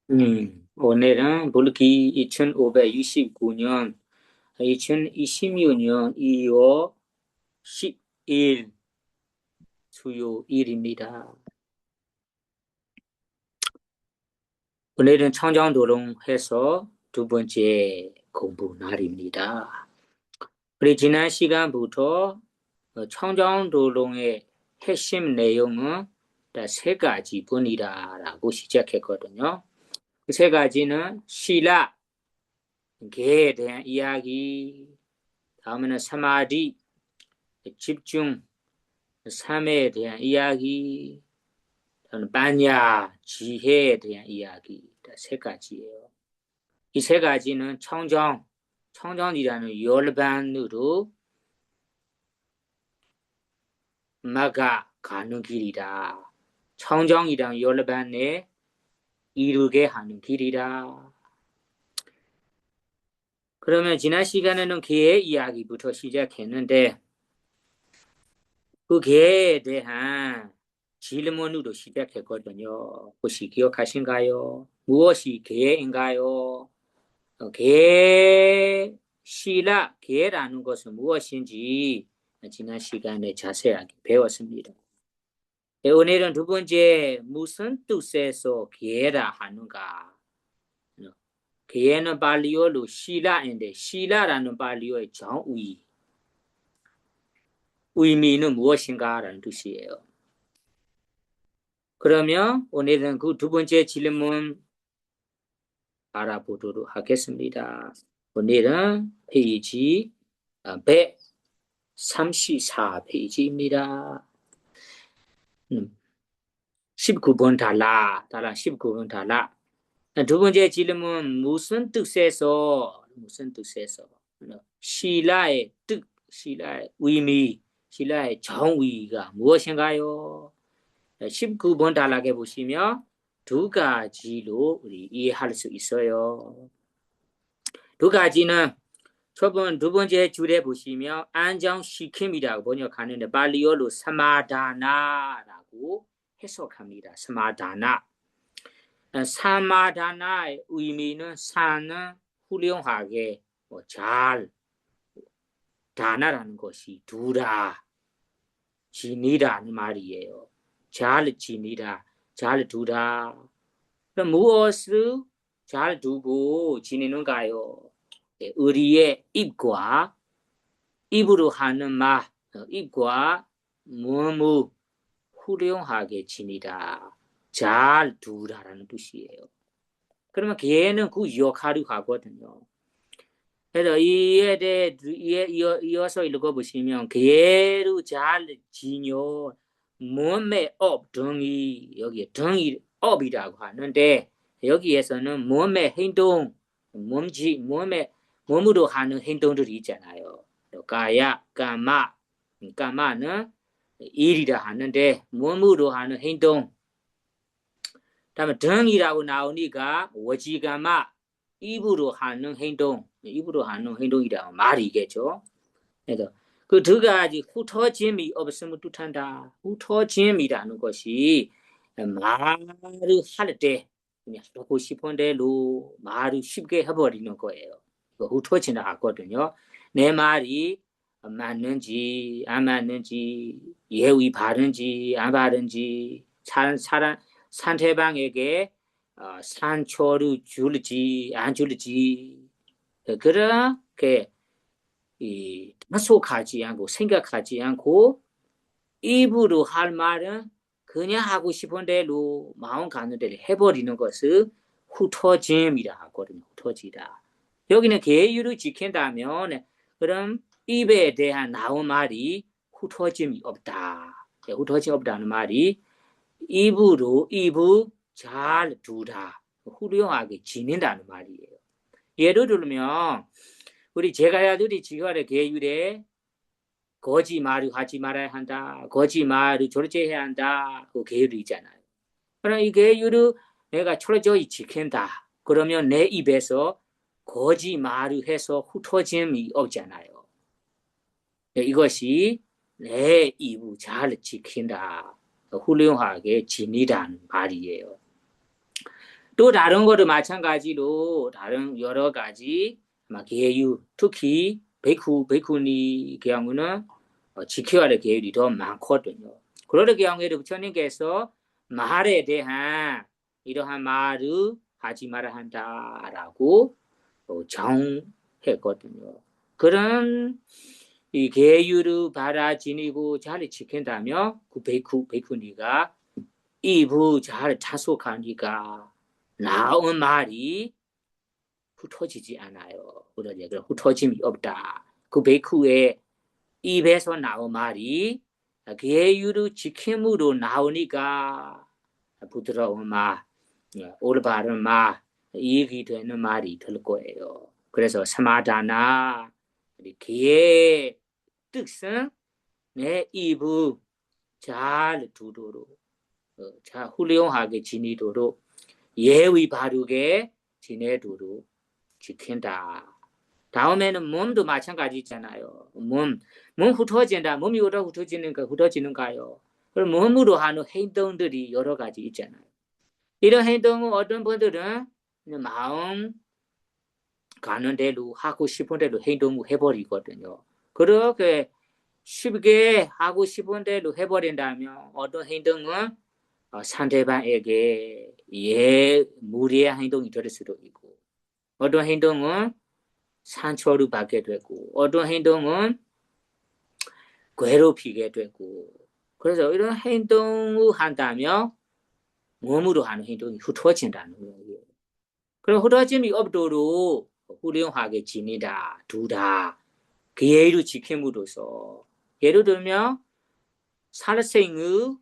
오늘은 불기 2569년, 2026년 2월 10일 수요일입니다. 오늘은 청정도롱해서 두 번째 공부 날입니다. 우리 지난 시간부터 청정도롱의 핵심 내용은 다 세 가지뿐이다라고 시작했거든요. 그 세 가지는 시라, 개에 대한 이야기, 다음에는 사마디, 집중, 삶에 대한 이야기, 반야, 지혜에 대한 이야기, 세 가지예요. 이 세 가지는 청정이라는 열반으로 마가 가는 길이다. 청정이라는 열반에 이루게 하는 길이다. 그러면 지난 시간에는 개의 이야기부터 시작했는데 그 개에 대한 질문으로 시작했거든요. 혹시 기억하신가요? 무엇이 개인가요? 개라는 것은 무엇인지 지난 시간에 자세하게 배웠습니다. 오늘은 두 번째, 무슨 뜻에서 개라 하는가? 개는 발리어로 시라인데 시라라는 발리어의 의미는 무엇인가라는 뜻이에요. 그러면 오늘은 그 두 번째 질문 알아보도록 하겠습니다. 오늘은 페이지 134페이지입니다. 19번 달라 19번 달라. 두 번째 질문 무슨 뜻에서 시라의 뜻, 시라의 의미, 시라의 정의가 무엇인가요? 19번 달락에 보시면 두 가지로 우리 이해할 수 있어요. 두 가지는 두 번째 줄에 보시면 안정시킴이라고 번역하는데 발리어로 사마다나라고 해석합니다. 사마다나의 의미는 사는 훌륭하게 잘 다나라는 것이 두라 지니라는 말이에요. 잘 지니라 잘 두라. 그럼 무엇을 잘 두고 지내는가요? 우리의 입으로 하는 말, 입과 몸을 훌륭하게 지니라. 잘 두라라는 뜻이에요. 그러면 개는 그 역할을 하거든요. 그래서 이에 대해 이어서 읽어보시면 개를 잘 지녀 몸의 등이 여기 등이 업이라고 하는데 여기에서는 몸의 행동, 몸으로 하는 행동들이 있잖아요. 까마는 일이라 하는데 몸으로 하는 행동. 다음에 등이라고 나오니까 워지가마 입으로 하는 행동이라고 말이겠죠. 그래서 그 두 가지 흩어짐이 없으면 뜻한다. 흩어짐이라는 것이 말을 할 때 그냥 하고 싶은 대로 말을 쉽게 해버리는 거예요. 흩어진다 하거든요. 내 말이 맞는지 안 맞는지 예의 바른지 안 바른지 상대방에게 상처를 줄지 안 줄지 그렇게 단속하지 않고 생각하지 않고 입으로 할 말은 그냥 하고 싶은 대로 마음 가는 대로 해버리는 것을 흩어짐이라 하거든요. 흩어지다. 여기는 계율을 지킨다면 그럼 입에 대한 나온 말이 흩어짐이 없다. 흩어짐이 없다는 말이 입을 잘 두다. 훌륭하게 지낸다는 말이에요. 예를 들면 우리 제가야들이 지금의 계율에 거짓말을 하지 말아야 한다. 거짓말을 절제해야 한다. 그 계율이 있잖아요. 그럼 이 계율을 내가 철저히 지킨다. 그러면 내 입에서 거짓말을 해서 흩어짐이 없잖아요. 이것이 내 입을 잘 지킨다. 훌륭하게 지니다는 말이에요. 또 다른 거도 마찬가지로 다른 여러 가지 계율, 특히 베이쿠니 경우는 지켜야 할 계율이 더 많거든요. 그런 경우에도 부처님께서 말에 대한 이러한 말을 하지 말아야 한다라고 정했거든요. 그런 이 계율을 받아 지니고 잘 지킨다면 그 베이쿠니가 입을 잘 자속하니까 나온 말이 흩어지지 않아요. 그러니 흩어짐이 없다. 그 베이크의 입에서 나온 말이 계율을 지킴으로 나오니까 부드러운 말, 올바른 말, 이익이 되는 말이 될 거예요. 그래서 사마다나 계의 뜻은 내 입을 잘 두도록 자 훌륭하게 지니도록 예의 바르게 지내도록 지킨다. 다음에는 몸도 마찬가지 있잖아요. 몸 흩어진다. 몸이 흩어지는가요? 그럼 몸으로 하는 행동들이 여러 가지 있잖아요. 이런 행동은 어떤 분들은 마음 가는 대로 하고 싶은 대로 행동을 해버리거든요. 그렇게 쉽게 하고 싶은 대로 해버린다면 어떤 행동은 상대방에게 무리한 행동이 될 수도 있고 어떤 행동은 상처를 받게 되고 어떤 행동은 괴롭히게 되고 그래서 이런 행동을 한다면 몸으로 하는 행동이 흩어진다는 거예요. 그럼 흩어짐이 없도록 훌륭하게 지내다 두다 그 예의를 지킴으로써 예를 들면 살생을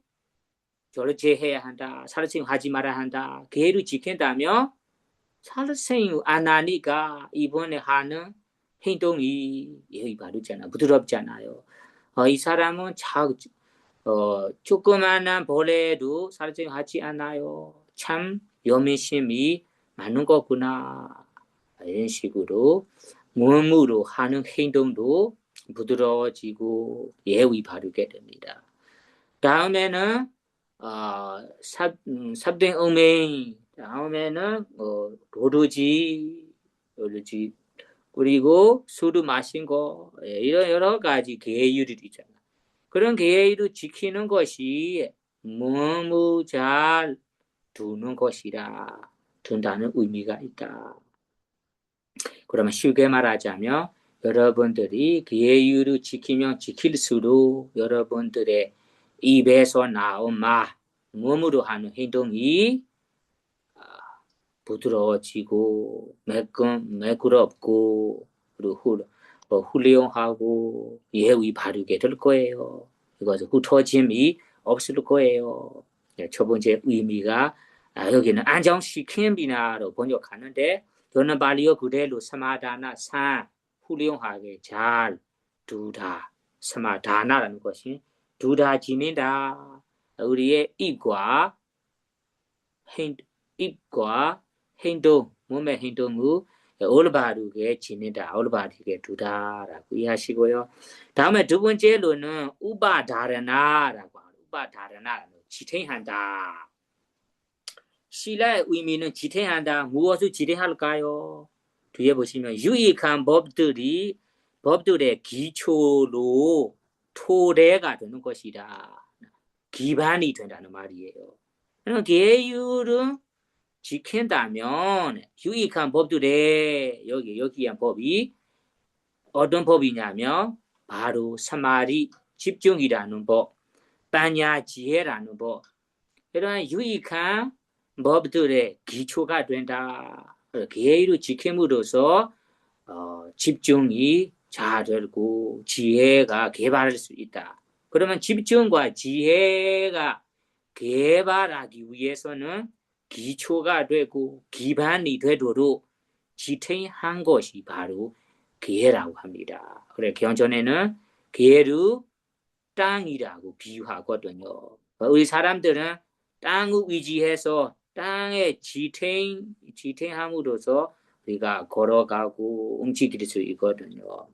절제해야 한다. 살생 하지 말아야 한다. 그 예의를 지킨다면 살생 안 하니까 이번에 하는 행동이 예의 바르잖아. 부드럽잖아요. 이 사람은 조그만한 벌레도 살생하지 않아요. 참 여민심이 많은 거구나. 이런 식으로 몸으로 하는 행동도 부드러워지고 예의 바르게 됩니다. 다음에는 삽등음행 다음에는 도루지 그리고 술을 마신 거 이런 여러 가지 계율이 있잖아. 그런 계율을 지키는 것이 몸을 잘 두는 것이라 둔다는 의미가 있다. 그러면 쉽게 말하자면 여러분들이 계율을 지키면 지킬수록 여러분들의 입에서 나온 말, 몸으로 하는 행동이 부드러워지고 매끄럽고 그리고 훌륭하고 예의 바르게 될 거예요. 이것은 흩어짐이 없을 거예요. 첫 번째 의미가 여기는 안정시키는 비나로 번역하는데 저는 발리어 그대로 사마다나 산 훌륭하게 잘 두다 사마다나라는 것이 두다 지낸다. 우리의 입과 행동 몸의 행동을 올바르게 지낸다 올바르게 두다라고 이해하시고요. 다음에 두 번째로는 우바다라나라고 합니다. 우바다라나 지탱한다. 신라의 의미는 지탱한다. 무엇을 지탱할까요? 뒤에 보시면 유익한 법들의 기초로 토대가 되는 것이다. 기반이 된다는 말이에요. 그럼 계율은 지킨다면 유익한 법들의 여기한 법이 어떤 법이냐면 바로 사마리 집중이라는 법, 빠냐 지혜라는 법 이런 유익한 법들의 기초가 된다. 계율을 지킴으로써 집중이 잘 되고 지혜가 개발할 수 있다. 그러면 집중과 지혜가 개발하기 위해서는 기초가 되고 기반이 되도록 지탱한 것이 바로 기회라고 합니다. 그래 경전에는 기회를 땅이라고 비유하거든요. 우리 사람들은 땅을 의지해서 땅에 지탱함으로써 우리가 걸어가고 움직일 수 있거든요.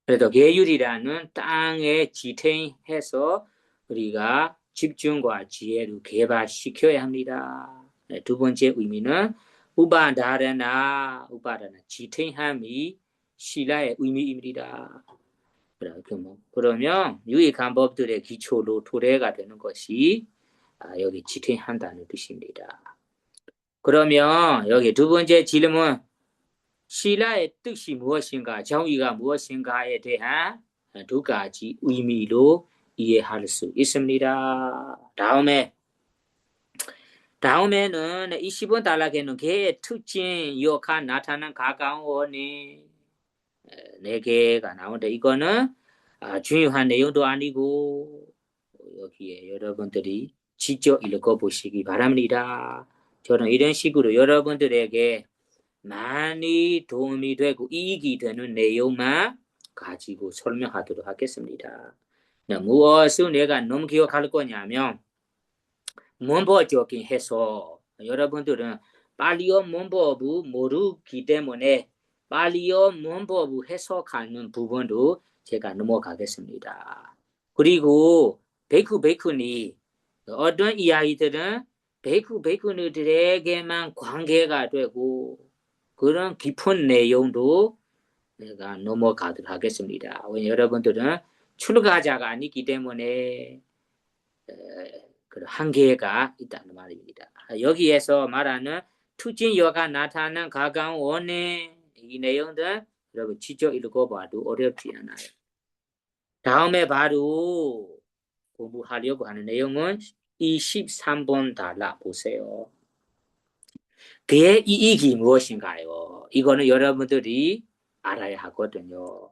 그래서 계율이라는 땅에 지탱해서 우리가 집중과 지혜를 개발시켜야 합니다. 두 번째 의미는 우바다라나 지탱함이 신라의 의미입니다. 그러면 유익한 법들의 기초로 도래가 되는 것이 여기 지탱한다는 뜻입니다. 그러면 여기 두 번째 질문 신라의 뜻이 무엇인가 정의가 무엇인가에 대한 두 가지 의미로 이해할 수 있습니다. 다음에는 20번 단락에는 개의 특징 역할 나타난 가까운 원인 4개가 나오는데 이거는 중요한 내용도 아니고 여기에 여러분들이 직접 읽어보시기 바랍니다. 저는 이런 식으로 여러분들에게 많이 도움이 되고 이익이 되는 내용만 가지고 설명하도록 하겠습니다. 무엇을 내가 너무 기억할 거냐면 문법적인 해석 여러분들은 팔리어 문법을 모르기 때문에 팔리어 문법을 해석하는 부분도 제가 넘어가겠습니다. 그리고 베이쿠니 어떤 이야기들은 베이쿠니들에게만 관계가 되고 그런 깊은 내용도 내가 넘어가도록 하겠습니다. 여러분들은 출가자가 아니기 때문에 그런 한계가 있다는 말입니다. 여기에서 말하는 특징여가 나타나는 가까운 원인 이 내용들 여러분 직접 읽어봐도 어렵지 않아요. 다음에 바로 공부하려고 하는 내용은 23번 달라 보세요. 그의 이익이 무엇인가요? 이거는 여러분들이 알아야 하거든요.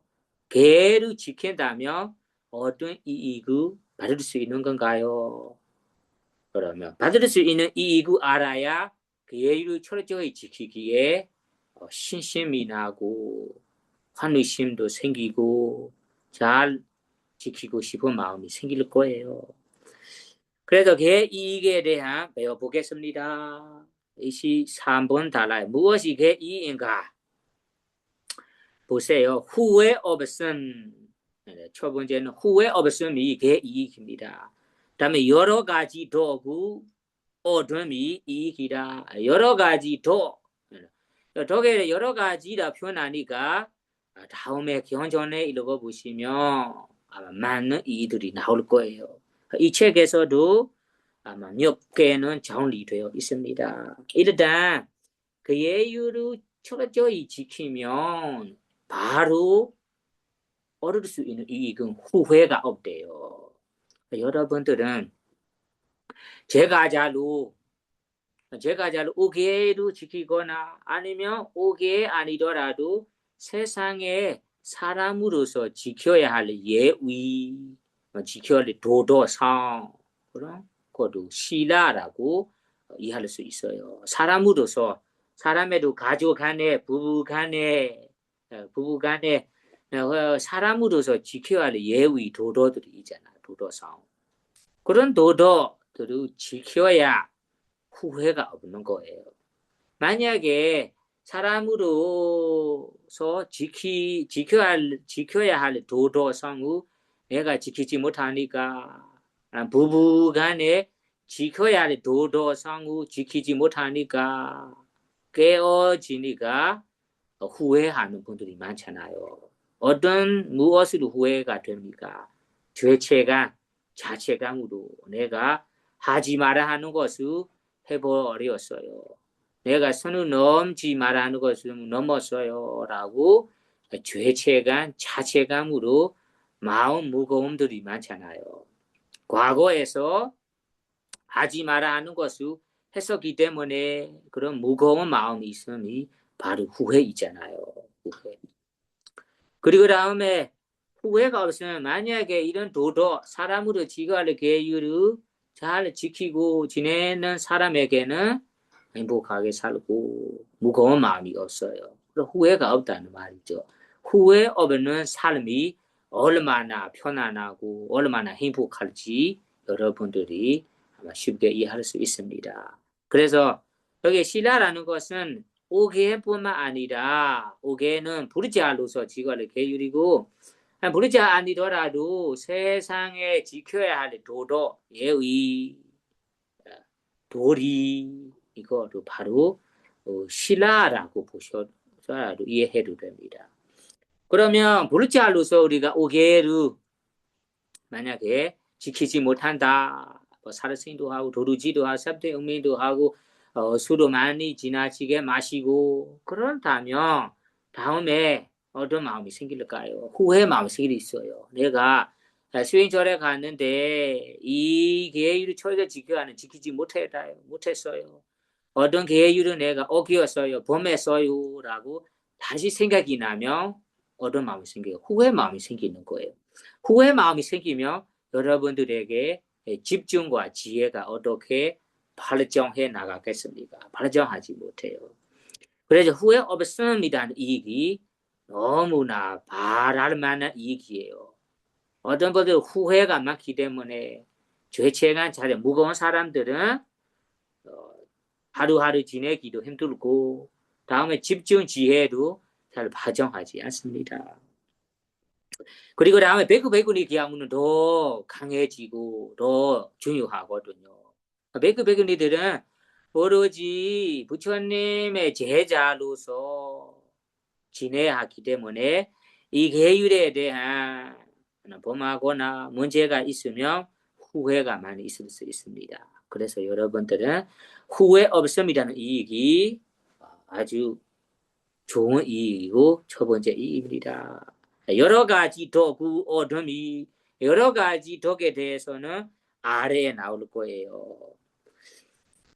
개를 지킨다면 어떤 이익을 받을 수 있는 건가요? 그러면 받을 수 있는 이익을 알아야 개를 철저히 지키기에 신심이 나고 환의심도 생기고 잘 지키고 싶은 마음이 생길 거예요. 그래서 개 이익에 대한 배워보겠습니다. 23번 달라요. 무엇이 개 이익인가? 보세요. 후회 없음. 첫 번째는 후회 없음이 개 이익입니다. 다음에 여러 가지 도구 얻음이 이익이다. 여러 가지 덕에 여러 가지라 표현하니까 다음에 경전에 읽어보시면 아마 많은 이익들이 나올 거예요. 이 책에서도 아마 몇 개는 정리되어 있습니다. 일단 그 예율을 철저히 지키면 바로 얻을 수 있는 이익은 후회가 없대요. 여러분들은 제가 잘 5개를 지키거나 아니면 5개 아니더라도 세상에 사람으로서 지켜야 할 예의, 지켜야 할 도덕성, 그런 것도 신라라고 이해할 수 있어요. 사람으로서 사람에도 가족 간에 부부 간에 사람으로서 지켜야 할 예의 도덕들이 있잖아. 도덕성. 그런 도덕들을 지켜야 후회가 없는 거예요. 만약에 사람으로서 지켜야 할 도덕성을 내가 지키지 못하니까 부부간에 지켜야 할 도덕성을 지키지 못하니까 깨어지니까 후회하는 분들이 많잖아요. 어떤 무엇으로 후회가 됩니까? 죄책감, 자책감으로 내가 하지 말아야 하는 것을 해버렸어요. 내가 선을 넘지 말아야 하는 것을 넘었어요. 라고 죄책감, 자책감으로 마음 무거움들이 많잖아요. 과거에서 하지 말아야 하는 것을 했었기 때문에 그런 무거운 마음이 있으니 바로 후회이잖아요. 후회. 그리고 다음에 후회가 없으면 만약에 이런 도덕, 사람으로 지가를 계율을 잘 지키고 지내는 사람에게는 행복하게 살고 무거운 마음이 없어요. 후회가 없다는 말이죠. 후회 없는 삶이 얼마나 편안하고 얼마나 행복할지 여러분들이 아마 쉽게 이해할 수 있습니다. 그래서 여기 신라라는 것은 5개뿐만 아니라 5개는 부르자로서 지가를 계율이고 부르자 아니더라도 세상에 지켜야 할 도덕, 예의, 도리 이거를 바로 신라라고 보셔도 이해해도 됩니다. 그러면 불자로서 우리가 5개를 만약에 지키지 못한다. 뭐 사르신도 하고 도루지도 하고 삽대음미도 하고 술도 많이 지나치게 마시고 그런다면 다음에 어떤 마음이 생길까요? 후회 마음이 생길 있어요. 내가 수행절에 갔는데 이 계율을 철저히 지키지 못했어요. 어떤 계율을 내가 어기었어요. 범했어요. 라고 다시 생각이 나면 어떤 마음이 생겨요? 후회 마음이 생기는 거예요. 후회 마음이 생기면 여러분들에게 집중과 지혜가 어떻게 발전해 나가겠습니까? 발전하지 못해요. 그래서 후회 없음이라는 이익이 너무나 바랄 만한 이익이에요. 어떤 분들 후회가 많기 때문에 죄책감 자체 무거운 사람들은 하루하루 지내기도 힘들고 다음에 집중 지혜도 잘 발전하지 않습니다. 그리고 다음에 백구백군이 기하면 더 강해지고 더 중요하거든요. 백구백군이들은 오로지 부처님의 제자로서 지내야 하기 때문에 이 계율에 대한 범하거나 문제가 있으면 후회가 많이 있을 수 있습니다. 그래서 여러분들은 후회 없음이라는 이익이 아주 좋은 이익이고 첫 번째 이익입니다. 여러 가지 덕구 얻음이 여러 가지 덕에 대해서는 아래에 나올 거예요.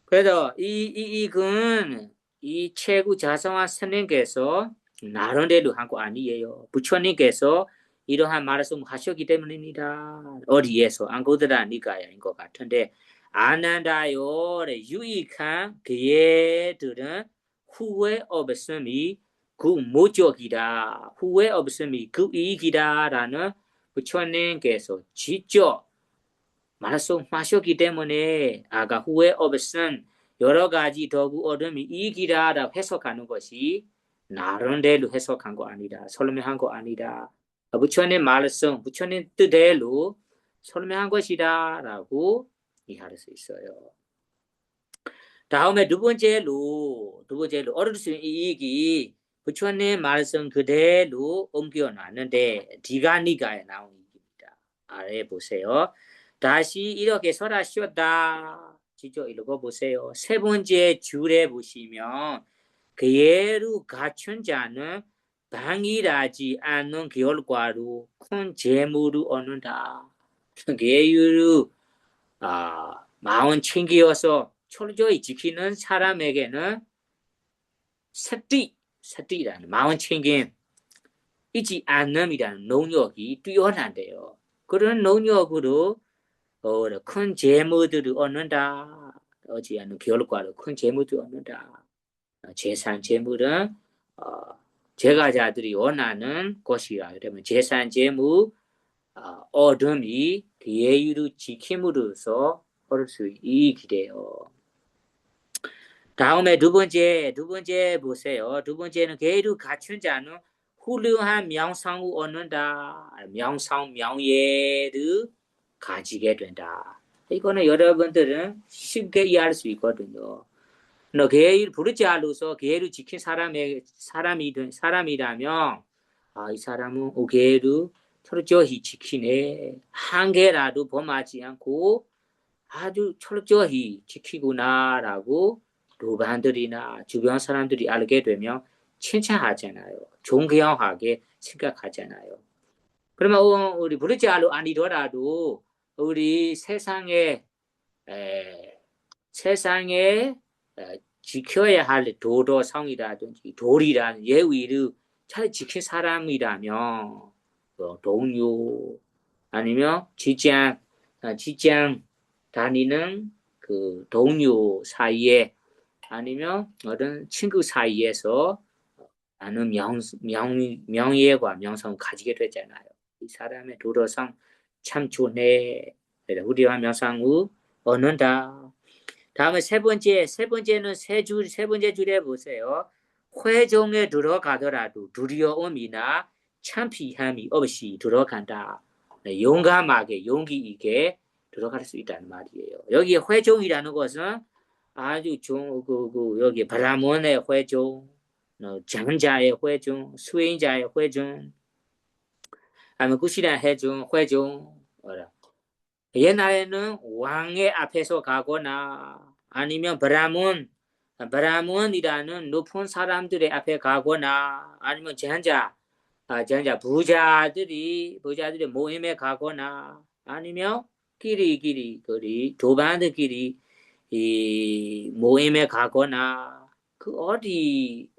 그래서 이익은 이 최고 자성한 스님께서 나름대로 한 거 아니에요. 부처님께서 이러한 말씀 하셨기 때문입니다. 어디에서 안고드라 니까야인 것 같은데 아난다요 유익한 그예들은 후회 없음이 그 목적이다. 후회 없음이 그 이익이다라는 부처님께서 직접 말씀하셨기 때문에 아까 후회 없음 여러 가지 덕우 얻음이 이익이다라고 해석하는 것이 나름대로 해석한 거 아니다. 설명한 거 아니다. 부처님 말씀, 부처님 뜻대로 설명한 것이다라고 이해할 수 있어요. 다음에 두 번째로 얻을 수 있는 이익이 부처님 말씀 그대로 옮겨놨는데 디가니가에 나온 얘기입니다. 아래 보세요. 다시 이렇게 설하시었다. 직접 읽어보세요. 세 번째 줄에 보시면 그예로 갖춘 자는 방일하지 않는 결과로 큰 재물을 얻는다. 계율을 마음 챙기어서 철저히 지키는 사람에게는 사띠라는 마음 챙김 잊지 않음이라는 능력이 뛰어난데요. 그런 능력으로 큰 재물들을 얻는다. 얻지 않는 결과로 큰 재물들을 얻는다. 재산 재물은 제가자들이 원하는 것이라 그러면 재산 재물 얻음이 예의를 지킴으로써 얻을 수 있게 돼요. 다음에 두 번째 보세요. 두 번째는 계율을 갖춘 자는 훌륭한 명상을 얻는다. 명상 명예를 가지게 된다. 이거는 여러분들은 쉽게 이해할 수 있거든요. 계율 부르자로서 계율을 지킨 사람이라면 이 사람은 계율을 철저히 지키네. 한 개라도 범하지 않고 아주 철저히 지키구나라고 루반들이나 주변 사람들이 알게 되면 칭찬하잖아요. 존경하게 생각하잖아요. 그러면 우리 부르자로 아니더라도 우리 세상에 지켜야 할 도덕성이라든지 도리라는 예의를 잘 지킨 사람이라면 동료 아니면 직장 다니는 그 동료 사이에 아니면 어떤 친구 사이에서 나는 명예와 명성을 가지게 되잖아요. 이 사람의 도덕성 참 좋네. 우리와 명성을 얻는다. 다음에 세 번째는 세 번째 줄에 보세요. 회종에 들어가더라도 두려움이나 창피함이 없이 들어간다. 용감하게 용기 있게 들어갈 수 있다는 말이에요. 여기 회종이라는 것은 아주 좋은 여기 브라몬의 회종, 장자의 회종, 수행자의 회종, 아니면 구시란 회종, 옛날에는 왕의 앞에서 가거나 아니면 브라몬이라는 높은 사람들의 앞에 가거나 아니면 장자 부자들이 모임에 가거나 아니면 끼리 도반들끼리 이 모임에 가거나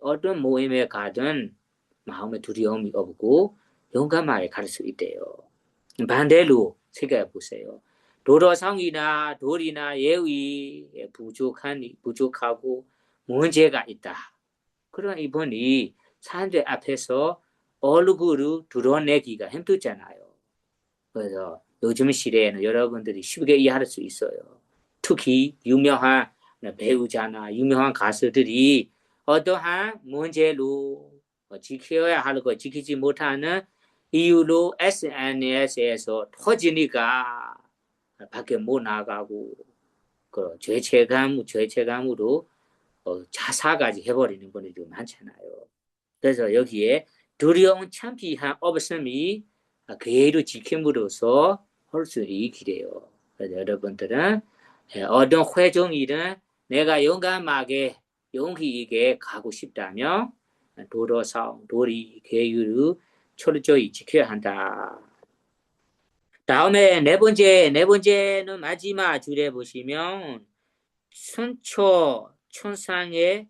어떤 모임에 가든 마음에 두려움이 없고 용감하게 갈 수 있대요. 반대로 생각해 보세요. 도덕성이나 도리나 예의 부족하고 문제가 있다. 그런 이분이 사람들 앞에서 얼굴을 드러내기가 힘들잖아요. 그래서 요즘 시대에는 여러분들이 쉽게 이해할 수 있어요. 특히 유명한 배우자나 유명한 가수들이 어떠한 문제로 지켜야 할 거 지키지 못하는 이유로 SNS에서 터지니까 밖에 못 나가고 그 죄책감으로 자살까지 해버리는 분들이 많잖아요. 그래서 여기에 두려움 창피한 없음이 교회를 지킴으로써 할 수 있기래요. 그래서 여러분들은 어떤 회종이든 내가 용기 있게 가고 싶다면 도리, 계율을 철저히 지켜야 한다. 다음에 네 번째는 마지막 줄에 보시면 순초 천상의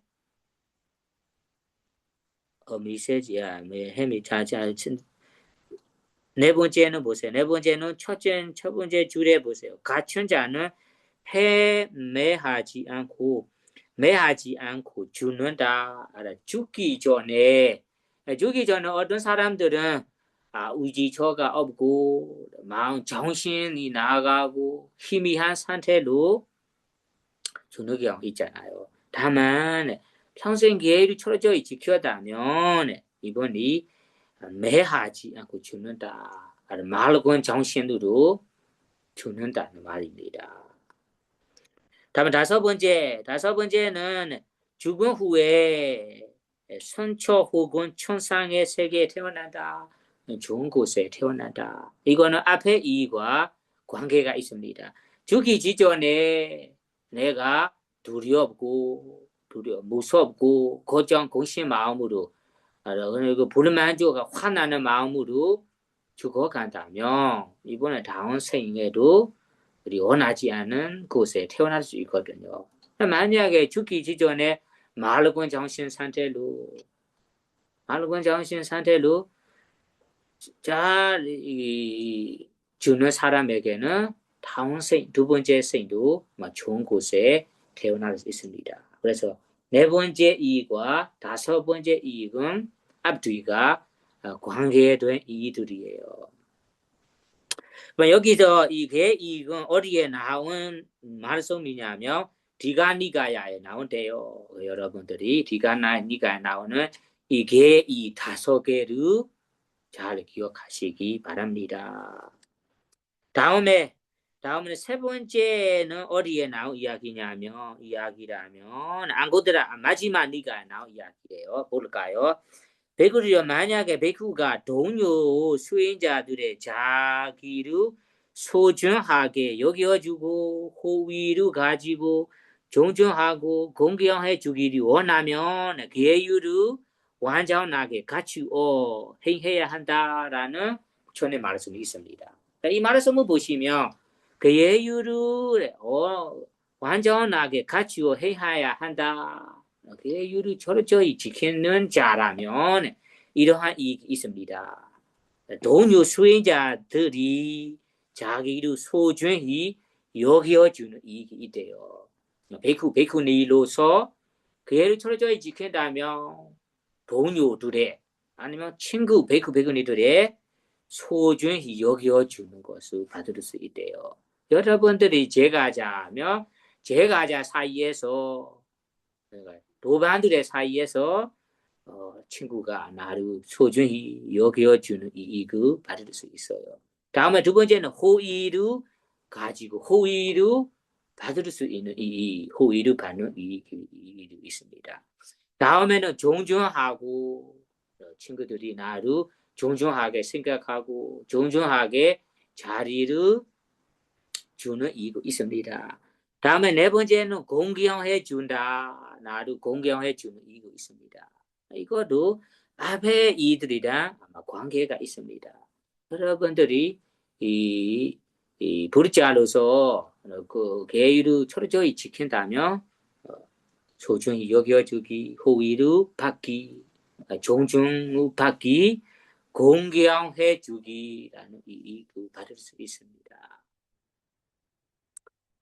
미세지야, 햄이 자자 네 번째는 보세요. 네 번째는 첫 번째 줄에 보세요. 갇힌 자는 매하지 않고 죽는다. 죽기 전에 어떤 사람들은 의지처가 없고 마음 정신이 나가고 희미한 상태로 죽는 경우 있잖아요. 다만 평생 계획을 철저히 지켰다면 이번이 매하지 않고 죽는다. 말건 정신으로 죽는다는 말입니다. 다음 다섯 번째는 죽은 후에 선처 혹은 천상의 세계에 태어난다. 좋은 곳에 태어난다. 이거는 앞에 이와 관계가 있습니다. 죽기 직전에 내가 무섭고 걱정 마음으로 불만족과 화나는 마음으로 죽어간다면 이번에 다음 생에도 우리 원하지 않은 곳에 태어날 수 있거든요. 만약에 죽기 직전에 말군 정신 상태로 잘 주는 사람에게는 다음 생, 두 번째 생도 좋은 곳에 태어날 수 있습니다. 그래서 네 번째 이익과 다섯 번째 이익은 앞뒤가 관계된 이익들이에요. 여기서 이게 이익은 어디에 나온 말씀이냐면 디가니가야에 나온대요. 여러분들이 디가니가에 나오는 이게 이 다섯 개를 잘 기억하시기 바랍니다. 다음에 세 번째는 어디에 나온 이야기라면 안고드라 마지막 니가에 나온 이야기예요. 볼까요? 베이크리요. 만약에 베이크가 동료 수행자들의 자기를 소중하게 여겨주고 호의를 가지고 존중하고 공경해 주기를 원하면 계율을 완전하게 갖추어 행해야 한다라는 전의 말씀이 있습니다. 이 말씀을 보시면 계율을 완전하게 갖추어 행해야 한다. 계율을 철저히 지키는 자라면 이러한 이익이 있습니다. 동료 수행자들이 자기를 소중히 여겨주는 이익이 있대요. 베이크니로서 계율을 철저히 지킨다면 동료들의 아니면 친구 베이크니들의 소중히 여겨주는 것을 받을 수 있대요. 여러분들이 제가자 사이에서 도반들의 사이에서 친구가 나를 소중히 여겨주는 이익을 받을 수 있어요. 다음에 두 번째는 호의를 받을 수 있는 이 호의를 받는 이 있습니다. 다음에는 존중하고 친구들이 나를 존중하게 생각하고 존중하게 자리를 주는 이거 있습니다. 다음에 네 번째는 공경해 준다. 나를 공경해 주는 이거 있습니다. 이것도 앞에 이들이랑 아마 관계가 있습니다. 여러분들이 이 불자로서 그 계율을 철저히 지킨다면 소중히 여겨주기, 호의를 받기, 존중을 받기, 공경해 주기라는 그 받을 수 있습니다.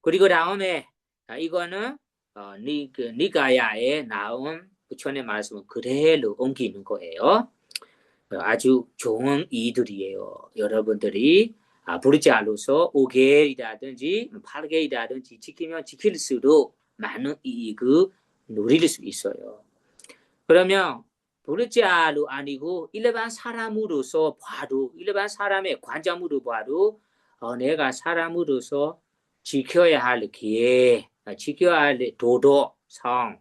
그리고 다음에 이거는 니가야에 나온 부처님 말씀을 그대로 옮기는 거예요. 아주 좋은 이들이에요. 여러분들이 불자로서 5개이라든지 8개이라든지 지키면 지킬수록 많은 이익을 누릴 수 있어요. 그러면 불자로 아니고 일반 사람으로서 봐도 일반 사람의 관점으로 봐도 내가 사람으로서 지켜야 할 기회, 지켜야 할 도덕, 성,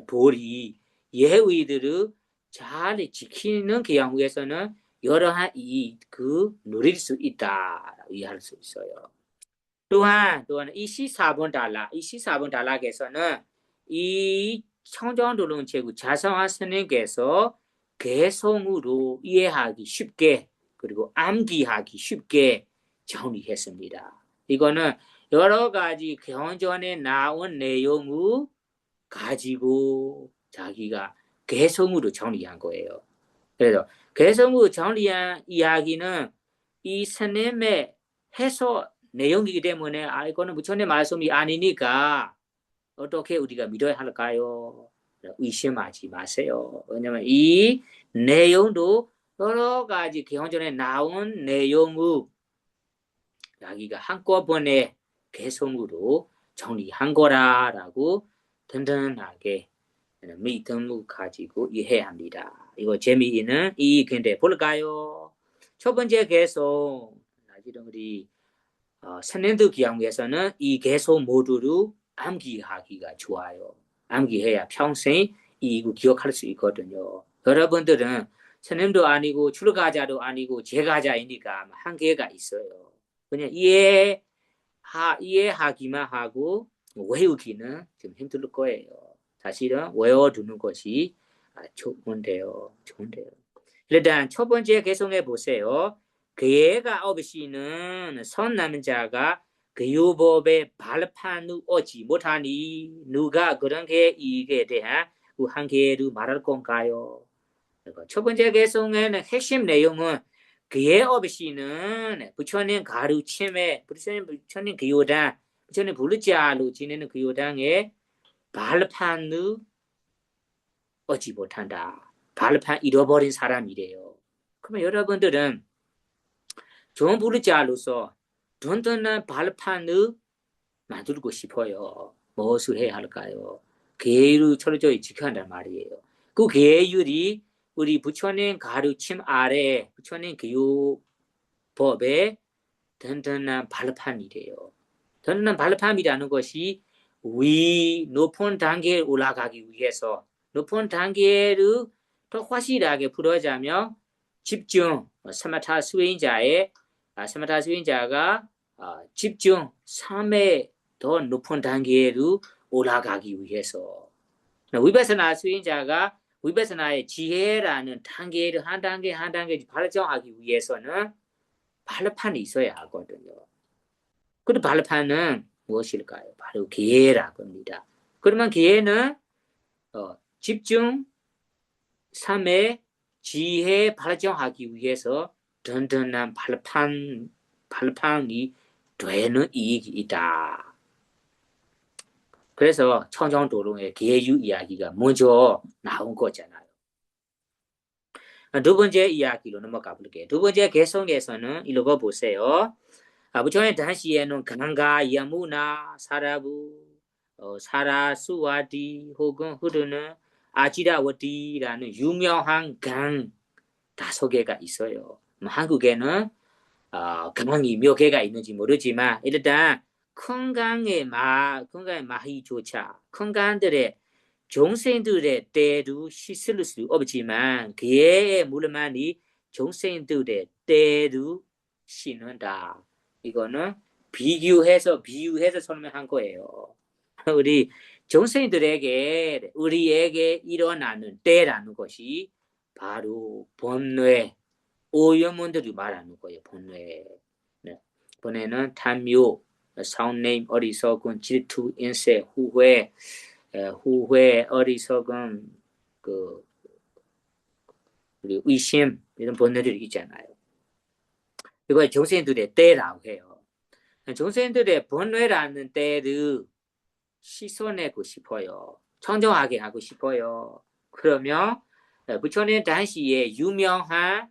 도리, 예의들을 잘 지키는 경우에서는 여러한 이익을 누릴 수 있다 이해할 수 있어요. 또한 이 14번 달락에서는 이 청정도론 제국 자성화 스님께서 개성으로 이해하기 쉽게 그리고 암기하기 쉽게 정리했습니다. 이거는 여러 가지 경전에 나온 내용을 가지고 자기가 개성으로 정리한 거예요. 그래서 개성으로 정리한 이야기는 이 스님의 해석 내용이기 때문에 이거는 부처님 말씀이 아니니까 어떻게 우리가 믿어야 할까요? 의심하지 마세요. 왜냐면 이 내용도 여러 가지 경전에 나온 내용을 자기가 한꺼번에 개성으로 정리한 거라라고 든든하게 믿음을 가지고 이해해야 합니다. 이거 재미있는 이 근데 볼까요? 첫 번째 개성 나중에 우리 선생님들 경우에서는 이 개성 모두를 암기하기가 좋아요. 암기해야 평생 이거 기억할 수 있거든요. 여러분들은 선생님도 아니고 출가자도 아니고 제가자이니까 한계가 있어요. 그냥 이해하기만 하고 외우기는 좀 힘들 거예요. 사실은 외워두는 것이 좋은데요. 일단 첫 번째 개성해 보세요. 기회가 없이는 선 남자가 그 유법의 발판을 얻지 못하니 누가 그런 게 이익에 대한 한계를 말할 건가요? 첫 번째 개성에는 핵심 내용은 기회 없이는 부처님 가르침에 부처님 교당 부처님 부르자로 지내는 교당의 발판을 얻지 못한다. 발판 잃어버린 사람이래요. 그러면 여러분들은 좋은 부르자로서 든든한 발판을 만들고 싶어요. 무엇을 해야 할까요? 계율을 철저히 지켜야 한단 말이에요. 그 계율이 우리 부처님 가르침 아래 부처님 교육법의 든든한 발판이래요. 든든한 발판이라는 것이 높은 단계에 올라가기 위해서 높은 단계를 더 확실하게 풀어자면 집중, 사마타 수행자가 집중 3회 더 높은 단계로 올라가기 위해서 위파사나 수행자가 위파사나의 지혜라는 단계를 한 단계 발전하기 위해서는 발판이 있어야 하거든요. 그 발판은 무엇일까요? 바로 기회라고 합니다. 그러면 기회는 집중 3회 지혜 발전하기 위해서 든든한 발판이 되는 이익이 있다. 그래서 청정도론의 계유 이야기가 먼저 나온 거잖아요. 두 번째 이야기로 넘어가 볼게요. 두 번째 개성에서는 읽어 보세요. 부처님 당시에는 강가, 여무나, 사라수와디 혹은 흐르는 아지라워디라는 유명한 강 5개가 있어요. 한국에는 강이 몇 개가 있는지 모르지만 일단 건강에 마희조차 건강들의 종생들의 때로 씻을 수 없지만 그의 물만이 종생들의 때로 씻는다. 이거는 비유해서 설명한 거예요. 우리 종생들에게 우리에게 일어나는 때라는 것이 바로 번뇌, 오염원들이 말하는 거예요. 번뇌. 네. 번뇌는 탐욕, 사운네임, 어리석은, 질투, 인세, 후회, 어리석은, 우리 의심 이런 번뇌들이 있잖아요. 이걸 종생들의 때라고 해요. 종생들의 번뇌라는 때를 씻어내고 싶어요. 청정하게 하고 싶어요. 그러면 부처님 당시에 유명한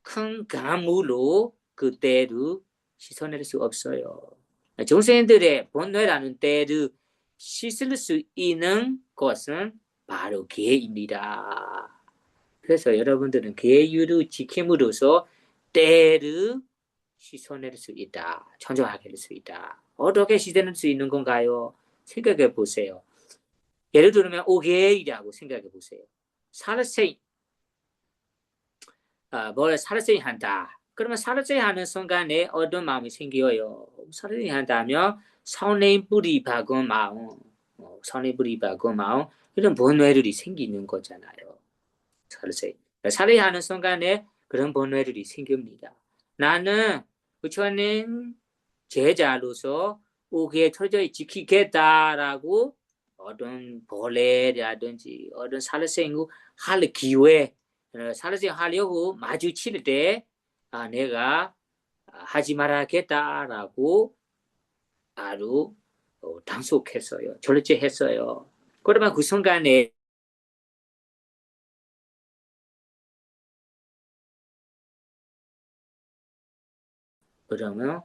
큰 가물로 그 때를 씻어낼 수 없어요. 종생들의 번뇌라는 때를 씻을 수 있는 것은 바로 계입니다. 그래서 여러분들은 계율을 지킴으로써 때를 씻어낼 수 있다. 청정하게 할 수 있다. 어떻게 씻어낼 수 있는 건가요? 생각해 보세요. 예를 들면 오케이라고 생각해 보세요. 살세이 뭘 살세이 한다. 그러면 살세이 하는 순간에 어떤 마음이 생겨요? 살세이 한다면 선의 뿌리 박은 마음, 선의 뿌리 박은 마음 이런 번뇌들이 생기는 거잖아요. 살세이 하는 순간에 그런 번뇌들이 생깁니다. 나는 부처님 제자로서 오케이 철저히 지키겠다라고 어떤 벌레라든지 어떤 살생을 할 기회, 살생 하려고 마주칠 때 내가 하지 말아야겠다라고 바로 단속했어요. 절제했어요. 그러면 그 순간에 그러면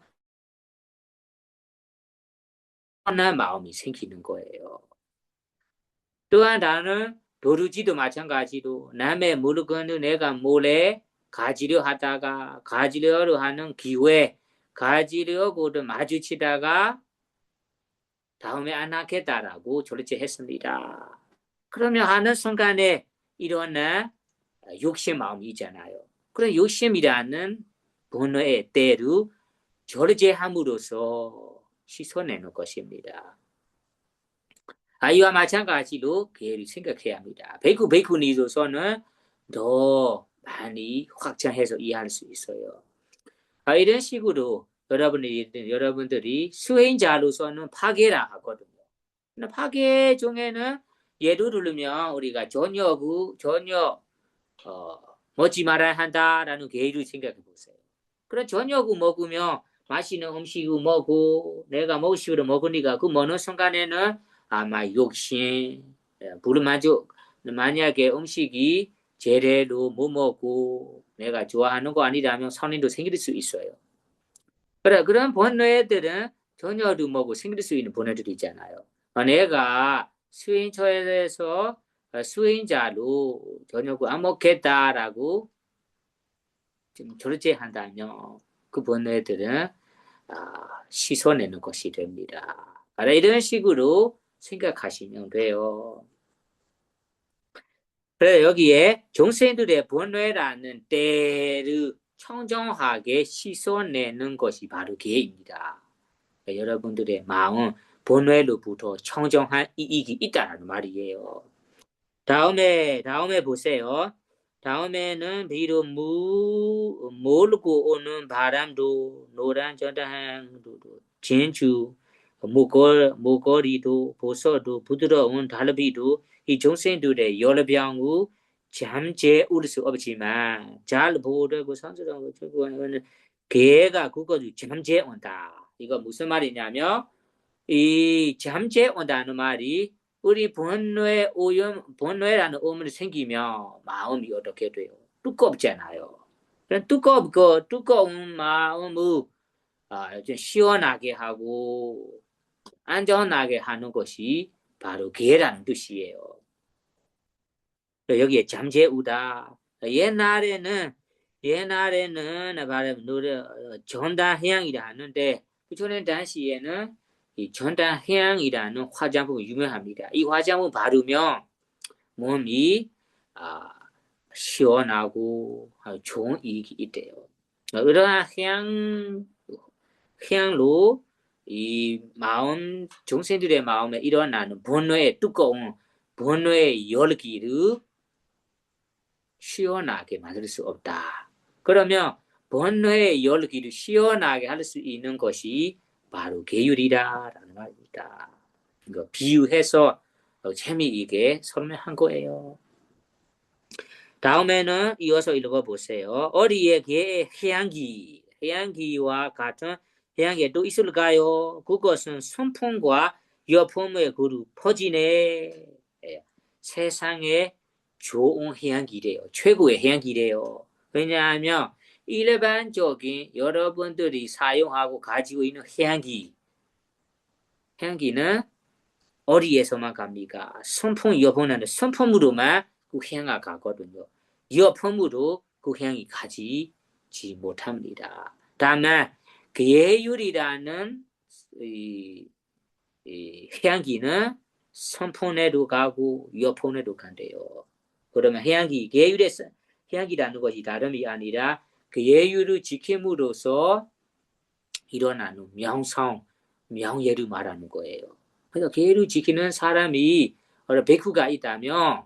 편한 마음이 생기는 거예요. 또한 나는 도루지도 마찬가지로 남의 물건을 내가 몰래 가지려 하다가 가지려고 하는 기회 가지려고도 마주치다가 다음에 안 하겠다라고 절제했습니다. 그러면 하는 순간에 일어난 욕심 마음이 있잖아요. 그런 욕심이라는 번호의 때를 절제함으로써 씻어내는 것입니다. 이와 마찬가지로 계를 생각해야 합니다. 베이쿠니로서는 더 많이 확장해서 이해할 수 있어요. 이런 식으로 여러분들이 수행자로서는 파괴라 하거든요. 파괴 중에는 예를 들면 우리가 전혀 먹지 말아야 한다라는 계를 생각해 보세요. 그런 저녁을 먹으면 맛있는 음식을 먹고 내가 먹고 싶어도 먹으니까 그 먹는 순간에는 아마 욕심, 불만족, 만약에 음식이 제대로 못 먹고 내가 좋아하는 거 아니라면 선인도 생길 수 있어요. 그런 번뇌들은 전혀도 먹고 생길 수 있는 번뇌들이 있잖아요. 내가 수행처에서 수행자로 저녁을 안 먹겠다라고 좀 절제한다면 그 번뇌들은 씻어내는 것이 됩니다. 이런 식으로 생각하시면 돼요. 그래 여기에 종생들의 번뇌라는 때를 청정하게 씻어내는 것이 바로 계입니다. 여러분들의 마음 번뇌로부터 청정한 이익이 있다는 말이에요. 다음에 보세요. 다음에는 비록 몰고 오는 바람도 노란 저당도 진주 목걸이도 보석도 부드러운 달비도 이 종생들의 여러 병을 잠재울 수 없지만 잘 보려고 선수라고 저거는 개가 그것을 잠재운다. 이거 무슨 말이냐면 이 잠재운다는 말이 우리 번뇌라는 오물이 생기면 마음이 어떻게 돼요? 두껍잖아요. 두꺼운 마음을 좀 시원하게 하고 안전하게 하는 것이 바로 계라는 뜻이에요. 여기에 잠재우다. 옛날에는 바로 노래 전다해양이라 하는데 부처님 당시에는 이 전단향이라는 화장품이 유명합니다. 이 화장품 바르면 몸이 시원하고 좋은 이익이 있대요. 이러한 향로 이 마음 중생들의 마음에 일어나는 번뇌의 두꺼운 번뇌의 열기를 시원하게 만들 수 없다. 그러면 번뇌의 열기를 시원하게 할 수 있는 것이 바로 계율이다라는 말입니다. 이거 비유해서 재미있게 설명한 거예요. 다음에는 이어서 읽어보세요. 어리의 개의 해양기와 같은 해양기 또 있을까요? 그것은 선풍과 여품의 그루 퍼지네. 세상에 좋은 해양기래요. 최고의 해양기래요. 왜냐하면 일반적인 여러분들이 사용하고 가지고 있는 해양기는 어디에서만 갑니까? 선풍 여품은 선풍으로만 그 향이 가거든요. 여품으로 그 향이 가지 못합니다. 다만 계율이라는 이 향기는 선풍에도 가고 여품에도 간대요. 그러면 계율의 향기라는 것이 다름이 아니라 그 계율을 지킴으로써 일어나는 명예를 말하는 거예요. 그래서 계율을 지키는 사람이 베쿠가 있다면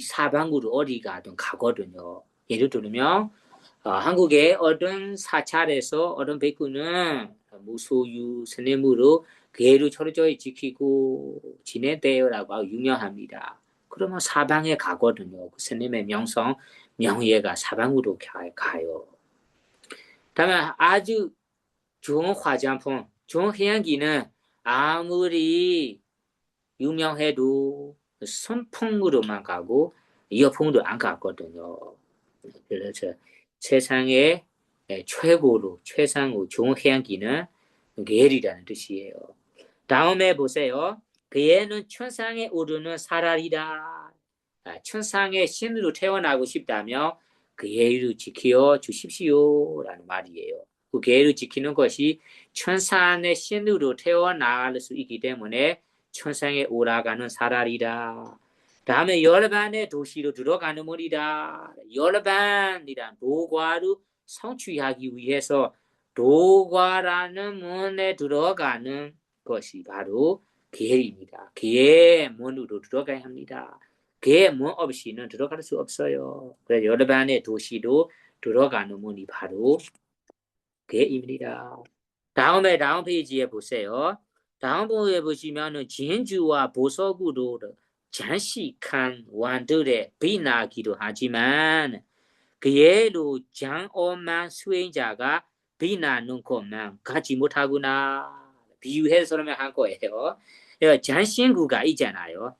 사방으로 어디 가든 가거든요. 예를 들면 한국의 어떤 사찰에서 어떤 베쿠는 무소유 스님으로 계율을 철저히 지키고 지내대요라고 유명합니다. 그러면 사방에 가거든요. 그 스님의 명예가 사방으로 가요. 다만 아주 좋은 화장품, 좋은 해양기는 아무리 유명해도 선풍으로만 가고 이어폰도 안 갔거든요. 그래서 세상에 최상의 좋은 해양기는 계열이라는 뜻이에요. 다음에 보세요. 그애는 천상에 오르는 사람이다. 천상의 신으로 태어나고 싶다면 그 계율을 지켜 주십시오 라는 말이에요. 그 계율을 지키는 것이 천상의 신으로 태어날 수 있기 때문에 천상에 올라가는 사람이다. 다음에 열반의 도시로 들어가는 문이다. 열반이란 도과를 성취하기 위해서 도과라는 문에 들어가는 것이 바로 계입니다. 계의 문으로 들어가야 합니다. 계의 문 없이는 들어갈 수 없어요. 그래서 열반의 도시로 들어가는 문이 바로 계입니다. 다음 페이지에 보세요. 다음 부분에 보시면은 진주와 보석으로 장식한 왕들의 빛나기도 하지만 그예로 장엄한 수행자가 빛나는 것만 갖지 못하구나. 비유해서 설명한 거예요. 장신구가 있잖아요.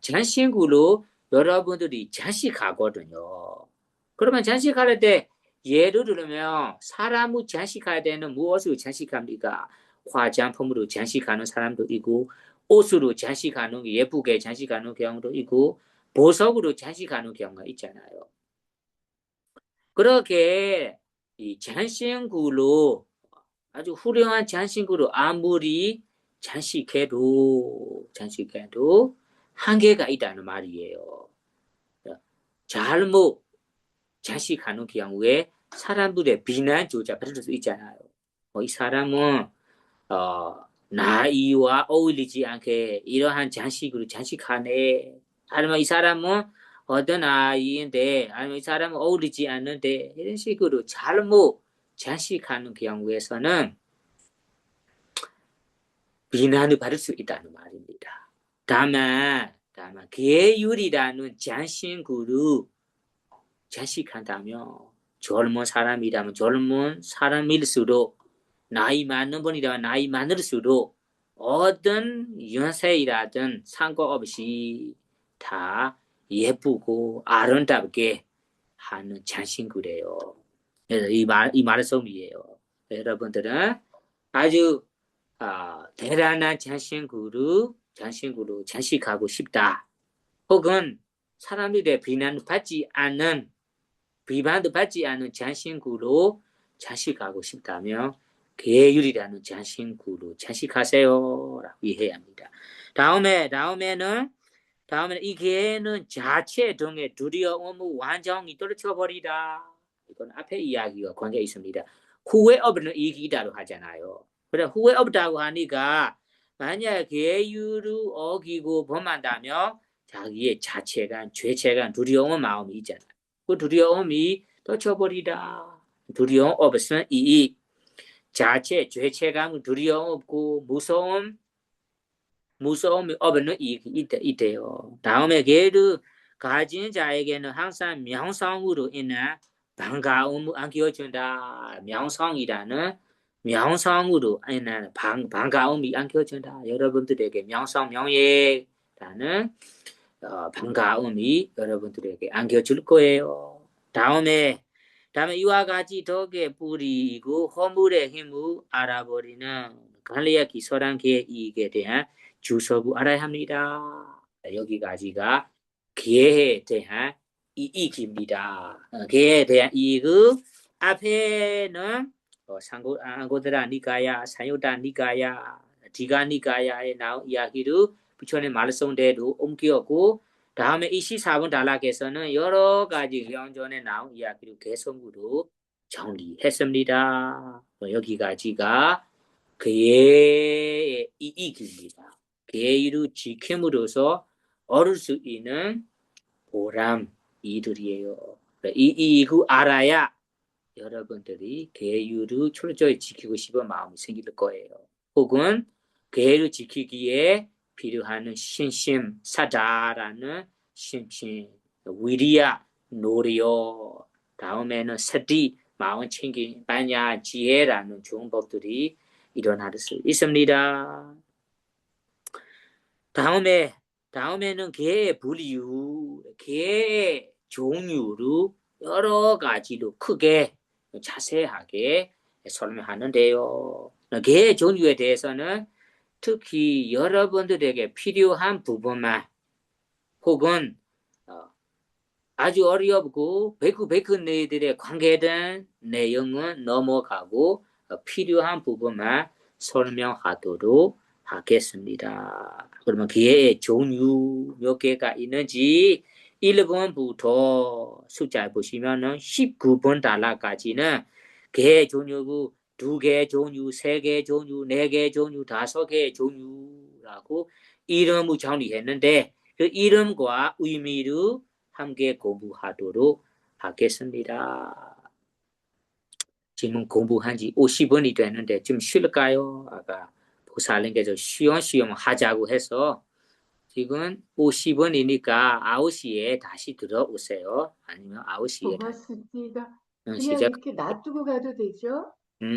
장신구로 여러분들이 장식하거든요. 그러면 장식할 때 예를 들면 사람을 장식할 때는 무엇으로 장식합니까? 화장품으로 장식하는 사람도 있고 옷으로 장식하는 예쁘게 장식하는 경우도 있고 보석으로 장식하는 경우가 있잖아요. 그렇게 이 장신구로 아주 훌륭한 장신구로 아무리 장식해도 한계가 있다는 말이에요. 잘못 장식하는 경우에 사람들의 비난조차 받을 수 있잖아요. 이 사람은 나이와 어울리지 않게 이러한 장식으로 장식하네. 아니면 이 사람은 어떤 아이인데, 아니면 이 사람은 어울리지 않는데, 이런 식으로 잘못 장식하는 경우에서는 비난을 받을 수 있다는 말입니다. 다만 계율이라는 장신구를 장식한다면 젊은 사람이라면 젊은 사람일수록 나이 많은 분이라면 나이 많을수록 어떤 연세이라든 상관없이 다 예쁘고 아름답게 하는 장신구래요. 그래서 이 말씀이에요. 여러분들은 아주 대단한 장신구로 장식하고 싶다. 혹은 사람들의 비난도 받지 않는 장신구로 장식하고 싶다면 계율이라는 장신구로 장식하세요라고 이해해야 합니다. 다음에는 이 계는 자체 등의 두려움 완전히 떨쳐버리다. 이건 앞에 이야기가 관계 있습니다. 후회 없는 이기다로 하잖아요. 그래 후회 없다고 하니까 만약 계율을 어기고 범한다면 자기의 자체가 죄책감 두려운 마음이 있잖아요. 그 두려움이 떨쳐버리다. 두려움 없으면 이익. 자체 죄책감 두려움 없고 무서움이 없는 이익이 있대요. 다음에 걔를 가진 자에게는 항상 명성으로 인한 반가움을 안겨준다. 명성으로 인한 반가움이 안겨준다. 여러분들에게 명성 명예라는 반가움이 여러분들에게 안겨줄 거예요. 다음에 이와 같이 덕에 뿌리고 허물의 힘을 알아버리는 갈리아 기서란 계획에 대한 주석을 알아야 합니다. 여기까지가 계에 대한 이익입니다. 계에 대한 이익을 앞에는 상고드라 니까야, 사유다 니까야, 디가 니까야에 나온 이야기를 부처님 말씀대로 옮겼고 다음에 24번 단락에서는 여러 가지 경전에 나온 이야기를 개성으로 정리했습니다. 여기까지가 그의 이익입니다. 계율을 지킴으로써 얻을 수 있는 보람 이들이에요. 이 이익을 알아야 여러분들이 계율을 철저히 지키고 싶은 마음이 생길 거예요. 혹은 계율을 지키기에 필요한 신심, 사다라는 신심, 위리야, 노력, 다음에는 서디, 마음 챙김, 반야, 지혜라는 좋은 법들이 일어날 수 있습니다. 다음에는 개의 분류, 개의 종류로 여러 가지로 크게 자세하게 설명하는데요. 개의 종류에 대해서는 특히 여러분들에게 필요한 부분만 혹은 아주 어렵고 베크네들의 관계된 내용은 넘어가고 필요한 부분만 설명하도록 하겠습니다. 그러면 개의 종류 몇 개가 있는지 1번부터 숫자 보시면은 19번 단락까지는 개의 종류고 2개의 종류, 3개의 종류, 4개의 종류, 5개의 종류라고 이름을 정리했는데 그 이름과 의미를 함께 공부하도록 하겠습니다. 지금 공부한 지 50원이 됐는데 좀 쉴까요? 아까 보살님께서 쉬엄쉬엄 하자고 해서 지금 50원이니까 9시에 다시 들어오세요. 아니면 9시에 고맙습니다. 그냥 시작. 이렇게 놔두고 가도 되죠?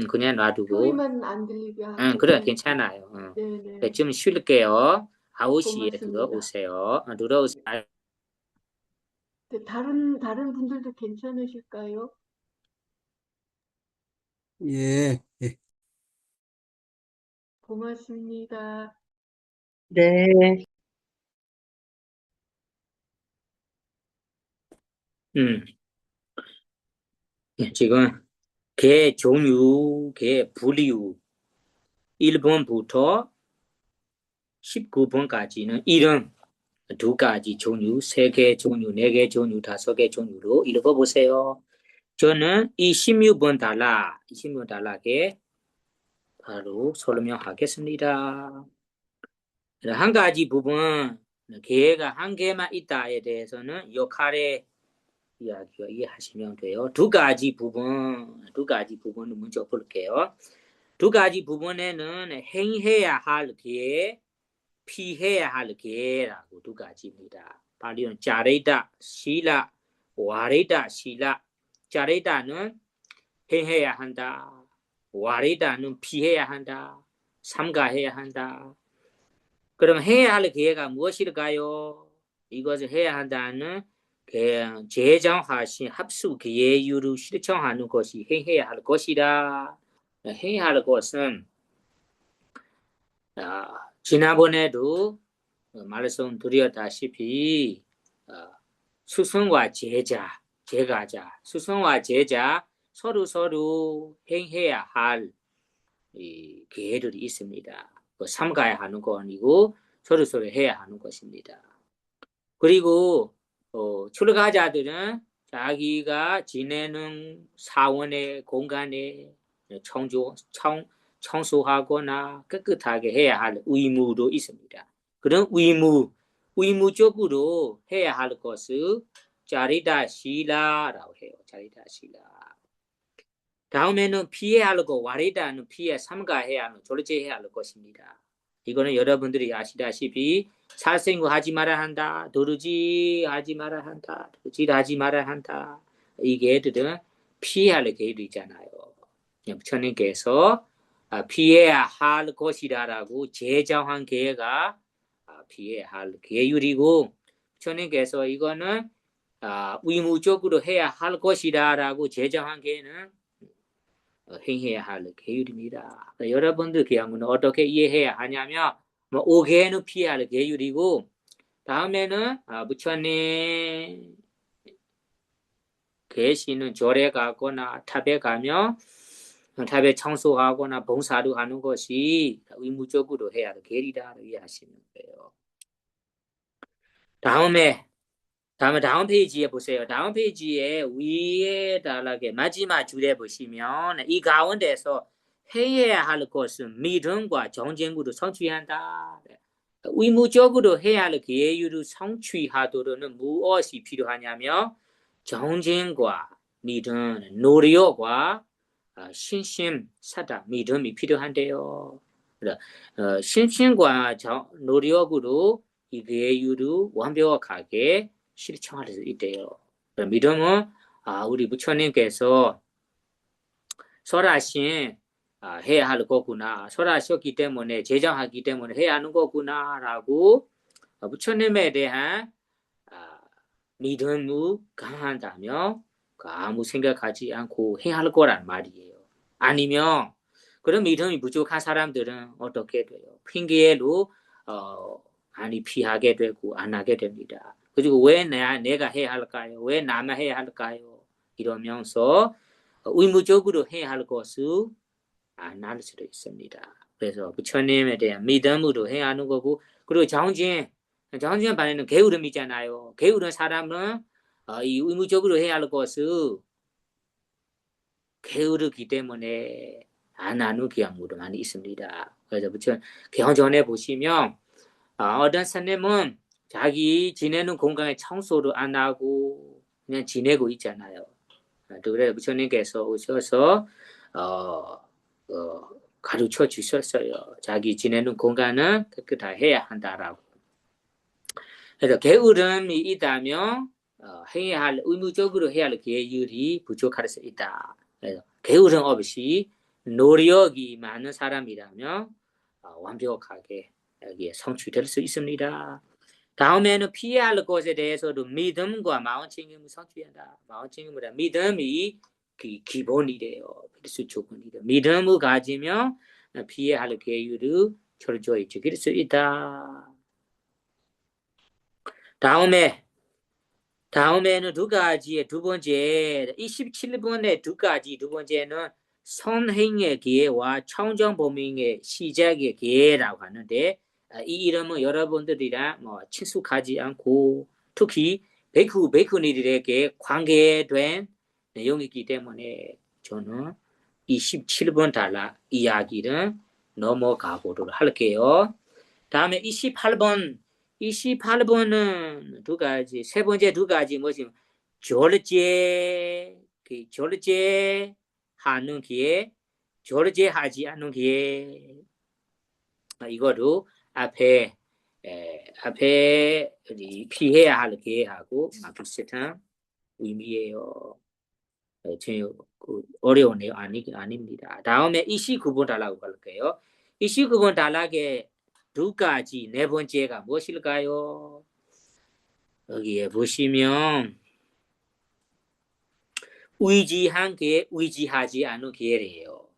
그냥 놔두고. 소리만 안 들리게 하고. 그래 괜찮아요. 네네. 네, 좀 쉴게요. 9시에 고맙습니다. 들어오세요. 들어오세요. 네, 다른 분들도 괜찮으실까요? 예. 고맙습니다. 네. 지금 개 종류, 개 분류 1번부터 19번까지는 이름 2가지 종류, 3개 종류, 4개 종류, 5개 종류로 읽어보세요. 저는 이 16번 단락에 바로 설명하겠습니다. 한 가지 부분, 개가 한 개만 있다에 대해서는 역할의 이야기가 이해하시면 돼요. 두 가지 부분을 먼저 볼게요. 두 가지 부분에는 행해야 할 개, 피해야 할 개라고 두 가지입니다. 바로 자레다, 실라, 와레다, 실라. 자레다는 행해야 한다. 와레다는 피해야 한다. 삼가해야 한다. 그럼 해야 할 개가 무엇일까요? 이것을 해야 한다는 제정하신 합수 계율을 실천하는 것이 해야 할 것이다. 해야 할 것은 지난번에도 말씀드렸다시피 스승과 제가자, 스승과 제자 서로 행해야 할 이 계들이 있습니다. 삼가야 하는 거 아니고 서로 해야 하는 것입니다. 그리고 출가자들은 자기가 지내는 사원의 공간에 청소하거나 깨끗하게 해야 할 의무도 있습니다. 그런 의무적으로 해야 할 것을 자리다 시라라고 해요. 자리다 시라. 다음에는 피해야 할 거, 와리다는 피해 삼가해야 하는, 졸제해야 할 것입니다. 이거는 여러분들이 아시다시피 살생구 하지 말아야 한다. 도르지 하지 말아야 한다. 도르지 하지 말아야 한다. 이 개들은 피해야 할 개도 있잖아요. 부처님께서 피해야 할 것이라고 제정한 개가 피해야 할 계율이고 부처님께서 이거는 의무적으로 해야 할 것이라고 제정한 개는 행해야 할 계율입니다. 여러분들 경우는 어떻게 이해해야 하냐면 5개는 피해야 할 계율이고 다음에는 부처님 계시는 절에 가거나 탑에 가면 탑에 청소하거나 봉사를 하는 것이 의무적으로 해야 할 계율이라고 이해하시면 돼요. 다음 페이지에 보세요. 다음 페이지에 위에 달하게 마지막 줄에 보시면 이 가운데서 해야 할 것은 믿음과 정쟁으로 성취한다. 의무적으로 해야 할 계율을 성취하도록은 무엇이 필요하냐면 정쟁과 믿음, 노력과 신심, 사다, 믿음이 필요한데요. 신심과 노력으로 이 계율을 완벽하게 실천할 수 있대요. 믿음은 우리 부처님께서 설하신 해야 할 거구나. 설하셨기 때문에 제정하기 때문에 해야 하는 거구나라고 부처님에 대한 믿음이 강한다면 아무 생각하지 않고 해야 할 거란 말이에요. 아니면 그런 믿음이 부족한 사람들은 어떻게 돼요? 핑계로 많이 피하게 되고 안 하게 됩니다. 그리고 왜 내가 해야 할까요? 왜 나만 해야 할까요? 이러면서 의무적으로 해야 할 것을 안 할 수도 있습니다. 그래서 부처님에 대한 믿음으로 해야 하는 거고 그리고 정진 반에는 게으름이잖아요. 게으른 사람은 이 의무적으로 해야 할 것을 게으르기 때문에 안 하는 경우도 많이 있습니다. 그래서 부처님 경전에 보시면 어떤 스님은 자기 지내는 공간에 청소를 안 하고 그냥 지내고 있잖아요. 그래서 부처님께서 오셔서 가르쳐 주셨어요. 자기 지내는 공간은 깨끗하게 해야 한다라고. 그래서 게으름이 있다면 해야 할 의무적으로 해야 할 계율이 부족할 수 있다. 그래서 게으름 없이 노력이 많은 사람이라면 완벽하게 여기에 성취될 수 있습니다. 다음에는 피해야 할 것에 대해서도 믿음과 마음챙김을 성취한다. 마음챙김보다 믿음이 기본이래요. 필수 조건이래요. 믿음을 가지면 피해야 할 계율을 철저히 지킬 수 있다. 다음에는 두 가지의 두 번째 27번의 두 가지 두 번째는 선행의 기회와 청정범행의 시작의 기회라고 하는데 이 이름은 여러분들이랑 친숙하지 않고 특히 베이크니들에게 관계된 내용이기 때문에 저는 27번 달라 이야기를 넘어가 보도록 할게요. 다음에 28번은 두 가지, 세 번째 두 가지 뭐지? 졸제 하는 기회, 졸제하지 않는 기회. 이거로 앞에 피해야 할 기회하고 비슷한 의미예요. 어려우네요. 아닙니다. 다음에 29번 달라고 갈게요. 29번 달락의 두 가지 네 번째가 무엇일까요? 여기에 보시면 의지한 게 의지하지 않은 기회래요.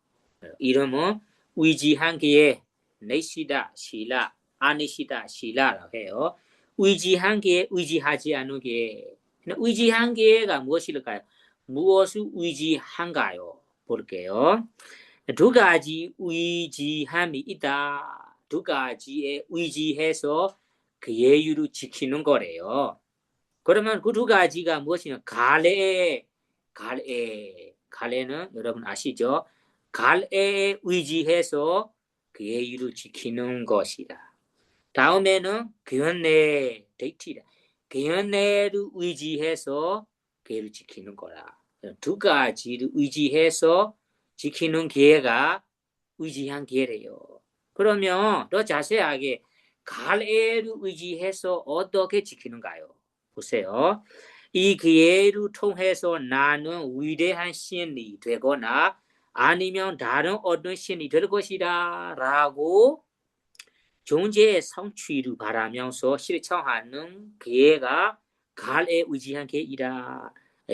이름은 의지한 게 내시다 시라 아니시다 시라라고 해요. 의지한 게 의지하지 않은 게 의지한 게가 무엇일까요? 무엇을 의지한가요? 볼게요. 두 가지 의지함이 있다. 두 가지에 의지해서 그 예율을 지키는 거래요. 그러면 그 두 가지가 무엇이냐? 갈래는 여러분 아시죠? 갈래에 의지해서 그 예율을 지키는 것이다. 다음에는 견내 데이트다. 견내를 의지해서 계를 지키는 거라. 두 가지를 의지해서 지키는 계가 의지한 계래요. 그러면 더 자세하게 갈애를 의지해서 어떻게 지키는가요? 보세요. 이 기회를 통해서 나는 위대한 신이 되거나 아니면 다른 어떤 신이 될 것이다 라고 존재의 성취를 바라면서 실천하는 기회가 갈에 의지한 계이라.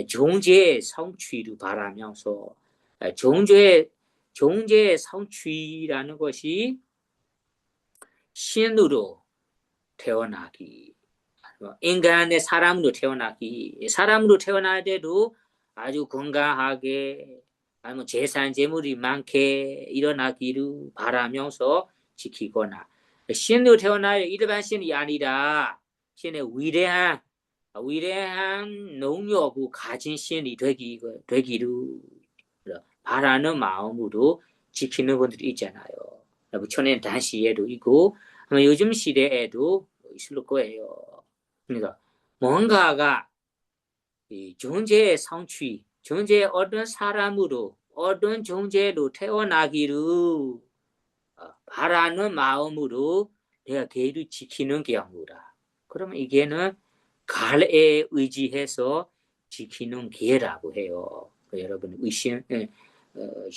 존재의 성취를 바라면서 존재의 성취라는 것이 신으로 태어나기, 인간의 사람으로 태어나기, 사람으로 태어날 때도 아주 건강하게, 아니면 재산 재물이 많게 일어나기를 바라면서 지키거나, 신으로 태어날 일반 신이 아니라 신의 위대한 능력을 가진 신이 되기를 바라는 마음으로 지키는 분들이 있잖아요. 부처님 당시에도 있고 요즘 시대에도 있을 거예요. 그러니까 뭔가가 이 존재의 성취, 존재의 어떤 사람으로 어떤 존재로 태어나기를 바라는 마음으로 내가 걔를 지키는 경우라. 그러면 이게는 갈에 의지해서 지키는 계라고 해요. 여러분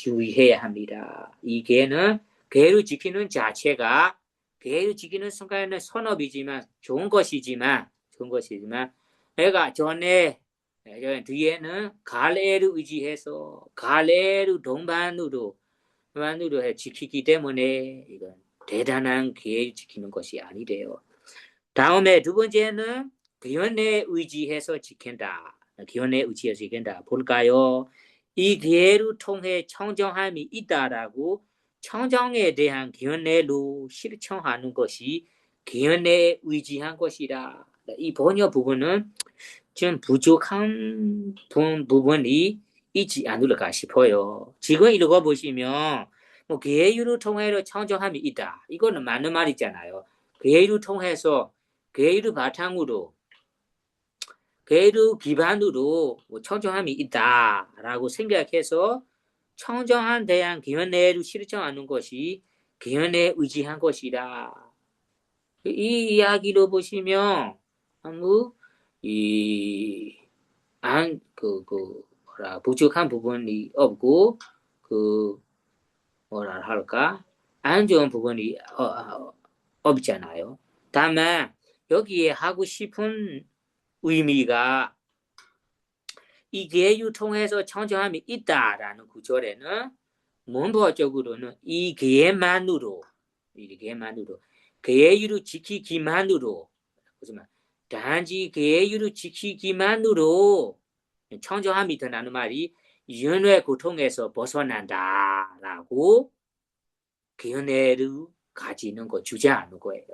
유의해야 합니다. 이 계는 계를 지키는 자체가 계를 지키는 순간에는 선업이지만 좋은 것이지만 내가 뒤에는 갈래를 의지해서 갈래를 동반으로 지키기 때문에 이건 대단한 계를 지키는 것이 아니래요. 다음에 두 번째는 기원에 의지해서 지킨다. 기원에 의지해서 지킨다. 볼까요? 이 기회를 통해 청정함이 있다라고 청정에 대한 기원내로 실천하는 것이 기원에 의지한 것이라. 이 번역 부분은 좀 부족한 부분이 있지 않을까 싶어요. 지금 읽어보시면 뭐 기회를 통해 청정함이 있다. 이거는 맞는 말이잖아요. 기회를 통해서 기회를 바탕으로 기회를 기반으로 청정함이 있다라고 생각해서 청정한 대한 기원내를 실천하는 것이 기원에 의지한 것이다. 이 이야기로 보시면 아무 부족한 부분이 없고 뭐라 할까 안 좋은 부분이 없잖아요. 다만 여기에 하고 싶은 의미가 이 계율 통해서 청정함이 있다라는 구절에는 문법적으로는 이 계만으로 계율을 지키기만으로 단지 계율을 지키기만으로 청정함이 있다는 말이 윤회 고통에서 벗어난다라고 견해를 가지는 거 주장하는 거예요.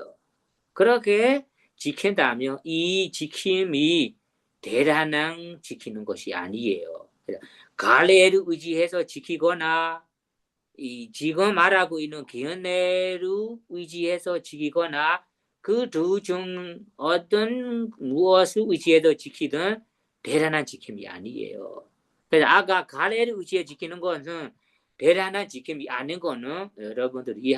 그렇게 지킨다면 이 지킴이 대단한 지키는 것이 아니에요. 갈래를 의지해서 지키거나 지금 말하고 있는 견해를 의지해서 지키거나 그 두 중 어떤 무엇을 의지해서 지키든 대단한 지킴이 아니에요. 그래서 아까 갈래를 의지해 지키는 것은 대단한 지킴이 아닌 거는 여러분들이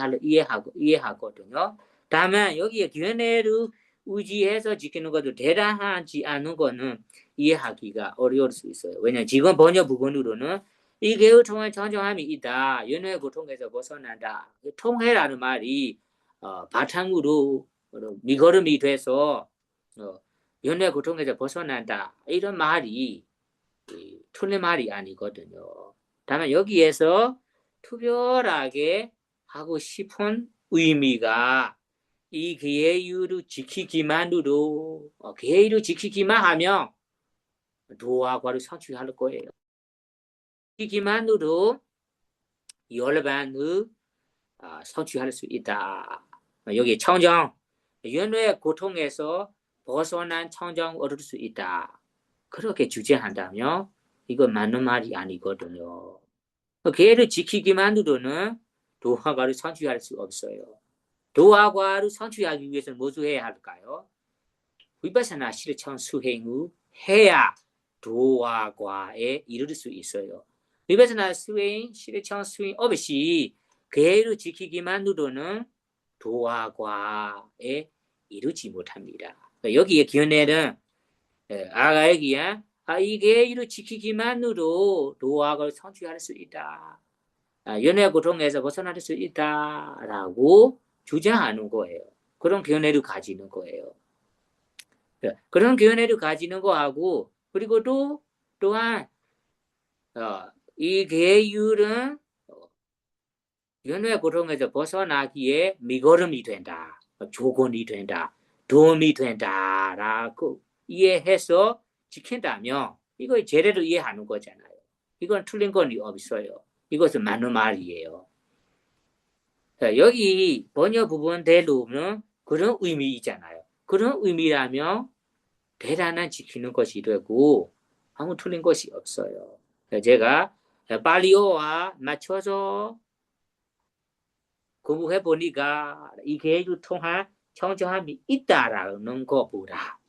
이해하거든요. 다만 여기에 견해를 의지해서 지키는 것도 대단하지 않은 거는 이해하기가 어려울 수 있어요. 왜냐하면 지금 번역 부분으로는 이 계율 통해 청정함이 있다. 윤회 고통에서 벗어난다. 통해라는 말이 바탕으로 미걸음이 돼서 윤회 고통에서 벗어난다. 이런 말이 틀린 말이 아니거든요. 다만 여기에서 특별하게 하고 싶은 의미가 이 계율을 지키기만으로 계율을 지키기만 하면 도화과를 성취할 거예요. 지키기만으로 여러 번을 성취할 수 있다. 여기 청정, 연애의 고통에서 벗어난 청정 얻을 수 있다. 그렇게 주장한다면 이건 맞는 말이 아니거든요. 계를 지키기만으로는 도화과를 성취할 수 없어요. 도화과를 성취하기 위해서는 무엇을 해야 할까요? 위파사나 실천 수행을 해야 도화과에 이를 수 있어요. 위파사나 수행, 실천 수행 없이 계를 지키기만으로는 도화과에 이르지 못합니다. 여기에 견해는 아가에기야 이 계를 지키기만으로 도화과를 성취할 수 있다. 연애 고통에서 벗어날 수 있다라고 주장하는 거예요. 그런 견해를 가지는 거예요. 그런 견해를 가지는 거하고 그리고 또한 이 계율은 연애 고통에서 벗어나기에 미걸음이 된다, 조건이 된다, 도움이 된다라고 이해해서 지킨다면 이거 제대로 이해하는 거잖아요. 이건 틀린 건 없어요. 이것은 맞는 말이에요. 여기 번역 부분대로는 그런 의미이잖아요. 그런 의미라면 대단한 지키는 것이 되고 아무 틀린 것이 없어요. 제가 발리어와 맞춰서 공부해 보니까 이 계획을 통한 청정함이 있다라는 것보다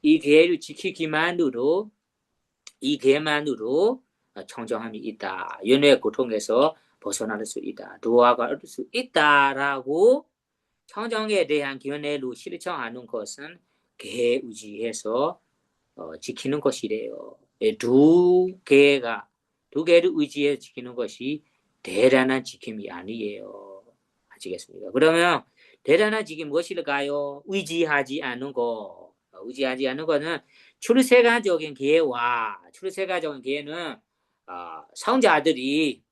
이 계획을 지키기만으로 이 계획만으로 청정함이 있다. 연애의 고통에서 벗어날 수 있다. 도화가 얻을 수 있다라고 청정에 대한 견해로 실천하는 것은 계에 의지해서 지키는 것이래요. 두 개를 의지해서 지키는 것이 대단한 지킴이 아니에요. 아시겠습니까? 그러면 대단한 지킴이 무엇일까요? 의지하지 않는 거. 의지하지 않는 거는 출세가적인 계와 출세가적인 계는 성자들이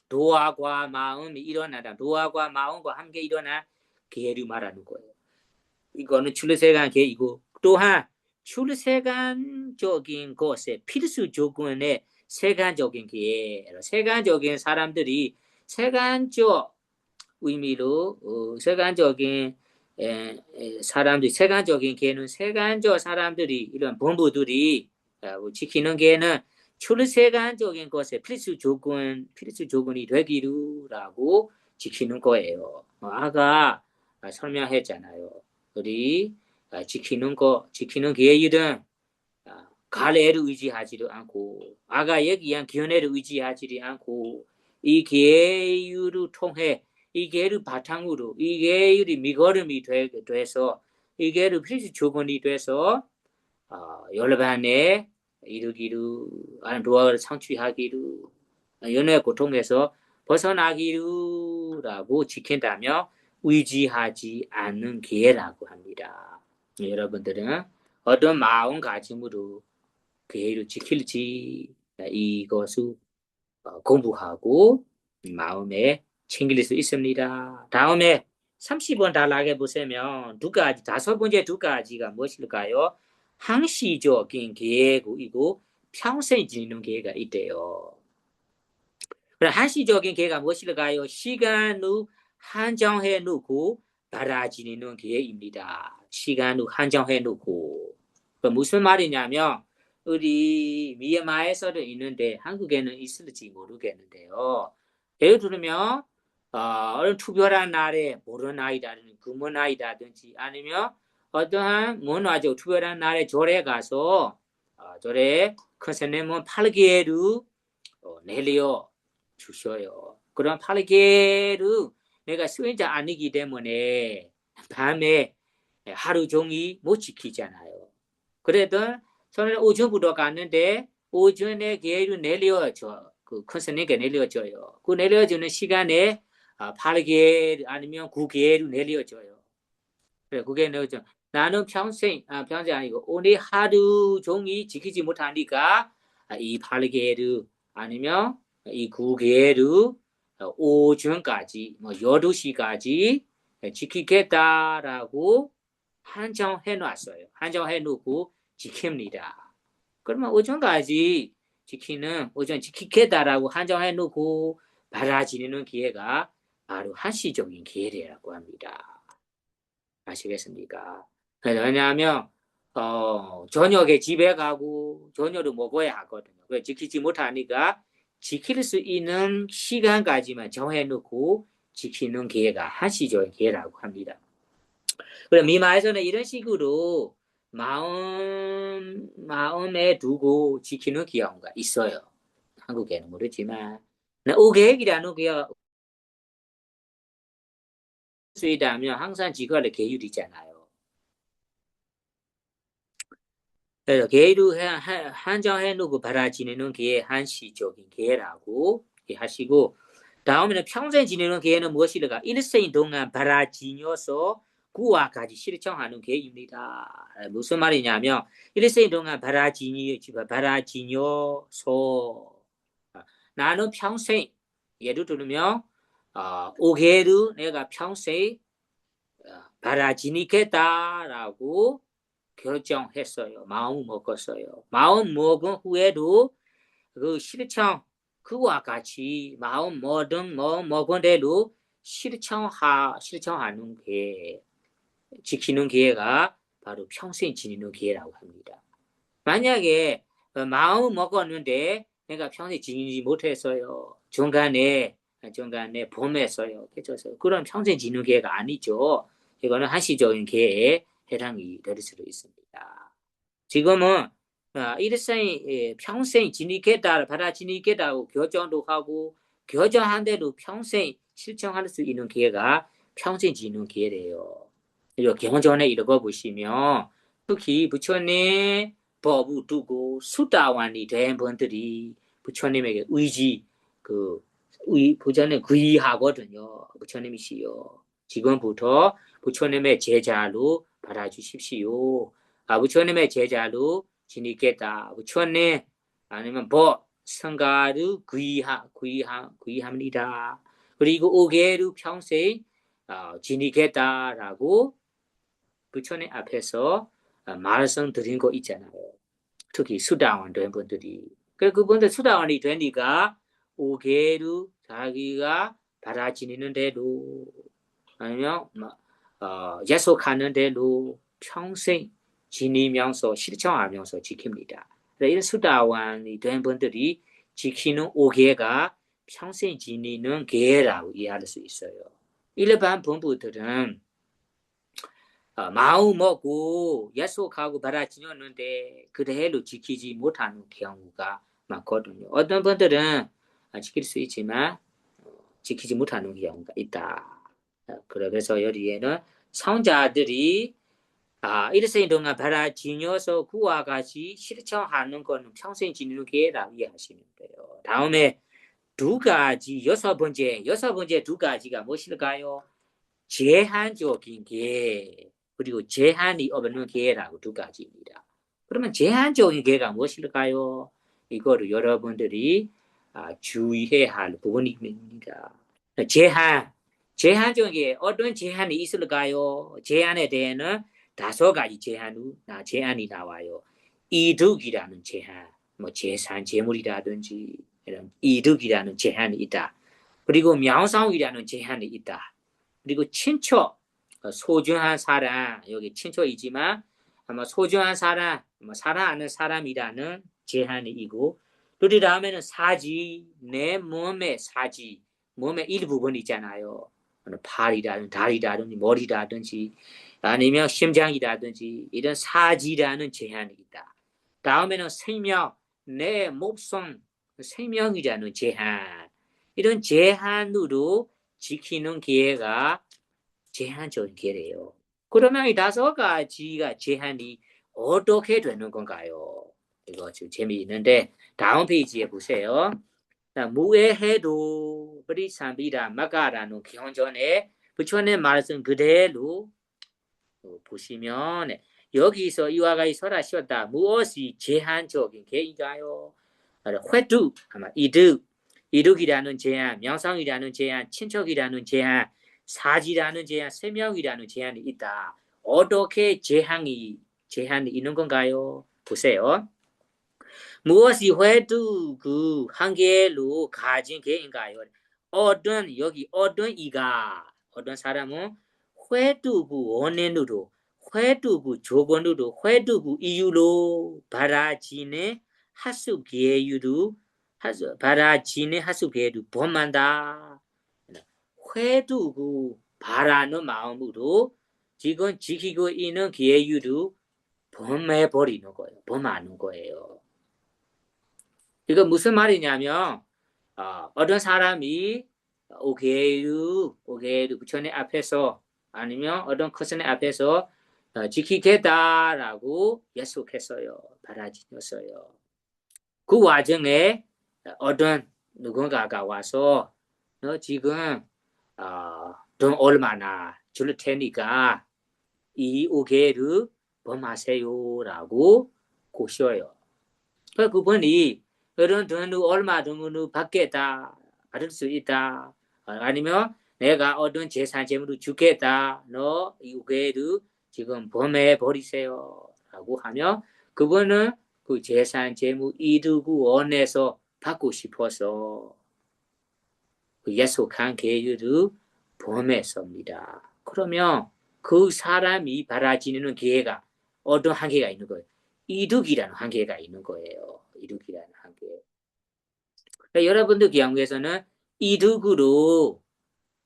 도화과 마음이 일어나다. 도화과 마음과 함께 일어나 계를 말하는 거예요. 이거는 출세간 계이고 또한 출세간적인 것에 필수 조건의 세간적인 계. 세간적인 사람들이 세간적 의미로 세간적인 사람들이 세간적인 계는 세간적 사람들이 이런 본부들이 지키는 계는 출세간적인 것에 필수 조건이 되기로라고 지키는 거예요. 아까 설명했잖아요. 우리 지키는 계율은 가래를 의지하지도 않고 아까 얘기한 견해를 의지하지 않고 이 계율을 통해 이 계율을 바탕으로 이 계율이 미걸음이 돼서 이 계율이 필수 조건이 돼서 열반에 이르기로 도화를 성취하기로 연애 고통에서 벗어나기로라고 지킨다며 의지하지 않는 계라고 합니다. 여러분들은 어떤 마음가짐으로 계를 지킬지 이것을 공부하고 마음에 챙길 수 있습니다. 다음에 30번 단락에 보시면 다섯 번째 두 가지가 무엇일까요? 항시적인 계획이고 평생 지니는 계획이 있대요. 그럼 항시적인 계획이 무엇일까요? 시간을 한정해 놓고 달아지는 계획입니다. 시간을 한정해 놓고 무슨 말이냐면 우리 미얀마에서도 있는데 한국에는 있을지 모르겠는데요. 예를 들면 어느 특별한 날에 모르나이다든지 금은나이다든지 아니면 어떠한 문화적 특별한 날에 절에 가서 절에 큰 스님은 8개를 내려 주셔요. 그럼 8개를 내가 수행자 아니기 때문에 밤에 하루 종일 못 지키잖아요. 그래도 저는 오전부터 갔는데 오전에 계를 내려줘. 그 큰 스님께 내려줘요. 그 내려주는 시간에 8개 아니면 9개를 내려줘요. 그래, 그게 내려줘. 나는 평생 아니고 오늘 하루 종일 지키지 못하니까 이 8개를 아니면 이 9개를 오전까지 12시까지 지키겠다라고 한정해 놨어요. 한정해 놓고 지킵니다. 그러면 오전까지 오전 지키겠다라고 한정해 놓고 받아지는 기회가 바로 한시적인 기회라고 합니다. 아시겠습니까? 왜냐하면 저녁에 집에 가고 저녁을 먹어야 하거든요. 왜 지키지 못하니까 지킬 수 있는 시간까지만 정해놓고 지키는 기회가 한시적인 기회라고 합니다. 그럼 미마에서는 이런 식으로 마음에 두고 지키는 경우가 있어요. 한국에는 모르지만 오계획이라는 게 수 있다면 항상 지구의 계율이잖아요. 그래서 계율을 한정해놓고 받아지는 게 한시적인 계라고 하시고 다음에는 평생 지내는 계는 무엇일까? 일생 동안 받아지녀서 구와까지 실천하는 계입니다. 무슨 말이냐면 일생 동안 받아지녀서 나는 평생 예를 들면 5개를 내가 평생 받아지니겠다라고 결정했어요. 마음 먹었어요. 마음 먹은 후에도 그 실천 그와 같이 마음 먹은 대로 실천하는 게 지키는 기회가 바로 평생 지니는 기회라고 합니다. 만약에 마음 먹었는데 내가 평생 지니지 못했어요. 중간에 범했어요. 그럼 평생 지니는 기회가 아니죠. 이거는 한시적인 기회에 해당이 될 수도 있습니다. 지금은 일생 평생 받아지니겠다고 결정도 하고 결정한 대로 평생 실천할 수 있는 기회가 평생 지는 기회래요. 이거 경전에 읽어보시면 특히 부처님 법을 두고 수다원이 된 분들이 부처님에게 부처님 귀하거든요. 부처님이시요. 지금부터 부처님의 제자로 받아주십시오. 부처님의 제자로 지니겠다. 부처님 아니면 성가를 귀합니다. 그리고 5개를 평생 지니겠다라고 부처님 앞에서 말씀드린 거 있잖아요. 특히 수다원 된 분들이. 그분들 수다원이 되니까 5개를 자기가 받아지는 대로 아니면 약속하는 대로 평생 지니면서 실천하면서 지킵니다. 이런 수다원이 된 분들이 지키는 5개가 평생 지니는 계라고 이해할 수 있어요. 일반 분부들은 마음 먹고 약속하고 받아지녔는데 그대로 지키지 못하는 경우가 많거든요. 어떤 분들은 지킬 수 있지만 지키지 못하는 경우가 있다. 그래서 여기에는 성자들이 일생 동안 받아지녀서 그와 같이 실천하는 것은 평생 지니는 게라고 이해하시면 돼요. 다음에 두 가지, 여섯 번째 두 가지가 무엇일까요? 제한적인 게 그리고 제한이 없는 게라고 두 가지입니다. 그러면 제한적인 게가 무엇일까요? 이거를 여러분들이 주의해야 할 부분입니다. 제한적인 게 어떤 제한이 있을까요? 제한에 대해서는 5가지 제한이 나와요. 이득이라는 제한, 재산, 재물이라든지 이런 이득이라는 제한이 있다. 그리고 명성이라는 제한이 있다. 그리고 친척, 소중한 사람, 여기 친척이지만 아마 소중한 사람, 사랑하는 사람이라는 제한이 있고 또 그 다음에는 사지, 내 몸의 사지, 몸의 일부분 있잖아요. 팔이라든지 다리라든지 머리라든지 아니면 심장이라든지 이런 사지라는 제한이 있다. 다음에는 생명, 내 목숨, 생명이라는 제한. 이런 제한으로 지키는 기회가 제한적인 기회래요. 그러면 이 5가지가 제한이 어떻게 되는 건가요? 이거 좀 재미있는데 다음 페이지에 보세요. 무해해도ปฏิสัมภิดา 막가라는 경전에 부처님 말씀 그대로 보시면 여기서 이와 같이 설하셨다. 무엇이 제한적인 계인가요? 회두, 이득이라는 제한, 명성이라는 제한, 친척이라는 제한, 사지라는 제한, 세명이라는 제한이 있다. 어떻게 제한이 있는 건가요? 보세요. 무엇이 회두 그 한계로 가진 계인가요? 여기 어떤 사람은 회두구 원인으로 회두구 조건으로 회두구 이유로 바라지네 하수 계유로 바라지네 하수 계유로 범한다. 회두구 바라는 마음으로 지금 지키고 있는 계유로 범해버리는 거예요. 범하는 거예요. 이거 무슨 말이냐면 어떤 사람이 오케이루 부처님 앞에서 아니면 어떤 커슨의 앞에서 지키겠다라고 약속했어요. 바라지였어요. 그 와중에 어떤 누군가가 와서 너 지금 돈 얼마나 줄 테니까 이 오케이루 범하세요라고 고셔요. 그분이 그런 돈을 얼마 돈을 받겠다 받을 수 있다 아니면 내가 어떤 재산 재물을 주겠다 너 이거를 지금 범해 버리세요 라고 하면 그분은 그 재산 재물 이루고 원해서 받고 싶어서 그 약속한 계율을 범했습니다. 그러면 그 사람이 바라지는 기회가 어떤 한계가 있는 거예요. 이득이라는 한계가 있는 거예요. 이득이라는 한계. 그러니까 여러분들 경우에서는 이득으로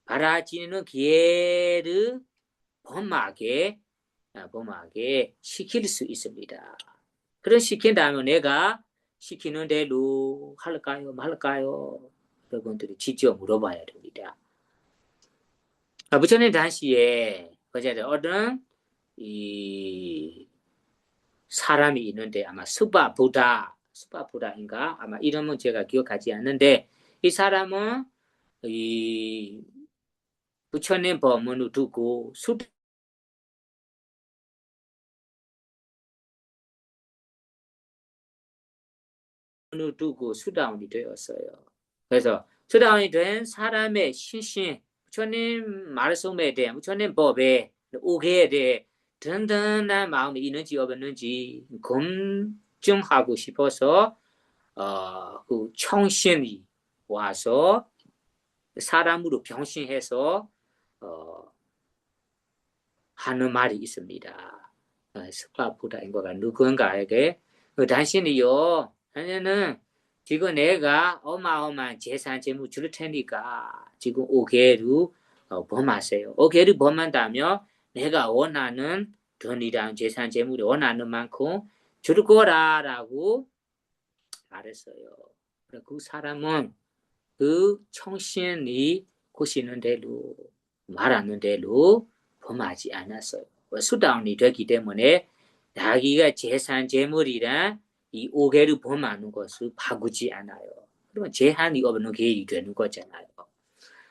바라지는 기회를 범하게 시킬 수 있습니다. 그런 시킨다면 내가 시키는 대로 할까요? 말까요? 여러분들이 직접 물어봐야 됩니다. 부처님 당시에 어떤 이 사람이 있는데 아마 수바부다인가 아마 이름은 제가 기억하지 않는데 이 사람은 이 부처님 법문을 두고 수단을 두고 수다운이 되었어요. 그래서 수다운이 된 사람의 신신 부처님 말씀에 대한 부처님 법에 오게에 대해 든든한 마음이 있는지 없는지 검증하고 싶어서 그 청신이 와서 사람으로 변신해서 하는 말이 있습니다. 스파부다인거가 누군가에게 당신이요, 당신은 지금 내가 어마어마한 재산 재물 줄 테니까 지금 오게로 범하세요. 오게로 범한다면 내가 원하는 돈이랑 재산 재물이 원하는 만큼 줄 거라라고 말했어요. 그 사람은 그 청신이 고시는 대로 말하는 대로 범하지 않았어요. 수다운이 되기 때문에 자기가 재산 재물이란 이 오개를 범하는 것을 바꾸지 않아요. 그러면 제한이 없는 계획이 되는 거잖아요.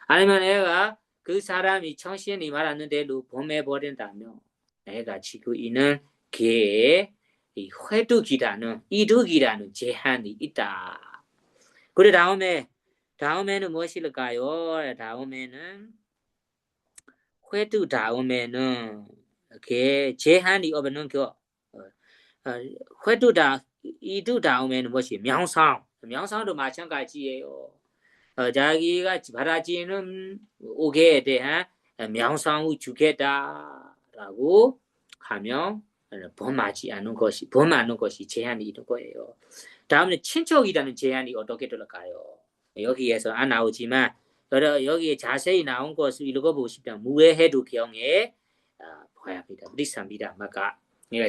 아니면 내가 그 사람이 청신이 말하는 대로 범해버린다면 내가 지고 있는 계획에 이 회득이라는 이득이라는 제한이 있다. 그래 다음에는 무엇일까요? 다음에는 회득 다음에는 제한이 없는 회득 이득 다음에는 무엇이 명상도 마찬가지예요. 자기가 바라지는 오게에 대한 명상을 주겠다라고 하면 범하는 것이 제한이 있는 거예요. 다음에 친척이라는 제한이 어떻게 들어갈까요? 여기에서 안 나오지만 여기에 자세히 나온 것을 읽어보고 싶다면 무해해도 경에 봐야 합니다. 리사입니다. 아까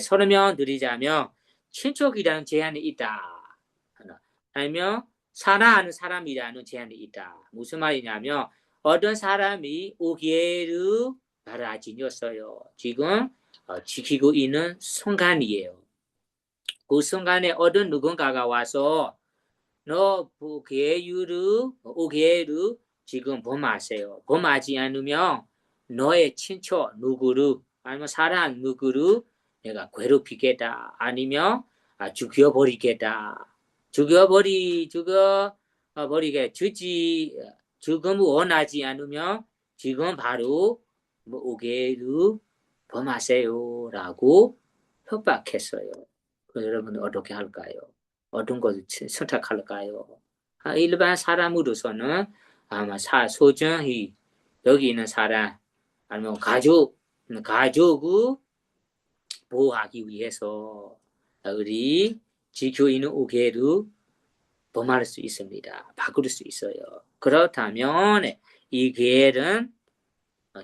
설명드리자면 친척이라는 제한이 있다. 아니면 사랑하는 사람이라는 제한이 있다. 무슨 말이냐면 어떤 사람이 오기에를 바라지녔어요. 지금 지키고 있는 순간이에요. 그 순간에 어떤 누군가가 와서 너 오게를 지금 범하세요. 범하지 않으면 너의 친척 누구를 아니면 사랑 누구를 내가 괴롭히겠다. 아니면 죽여버리겠다. 죽여버리게 죽음을 원하지 않으면 지금 바로 오게를 범하세요라고 협박했어요. 그럼 여러분 어떻게 할까요? 어떤 것을 선택할까요? 일반 사람으로서는 아마 소중히 여기 있는 사람 아니면 가족을 보호하기 위해서 우리 지켜 있는 우계를 범할 수 있습니다. 바꿀 수 있어요. 그렇다면 이 계획은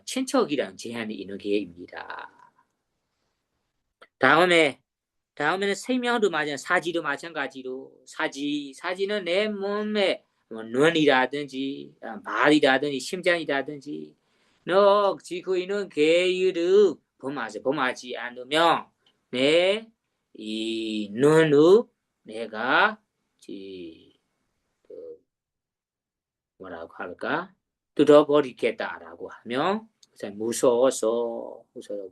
친척이라는 제한이 있는 계획입니다. 다음에는 생명도 사지도 마찬가지로 사지는 내 몸에 눈이라든지 발이라든지 심장이라든지 너 지고 있는 계획을 범하지 않으면 내 이 눈을 내가 뭐라고 할까 뜯어버리겠다라고 하면 무서워서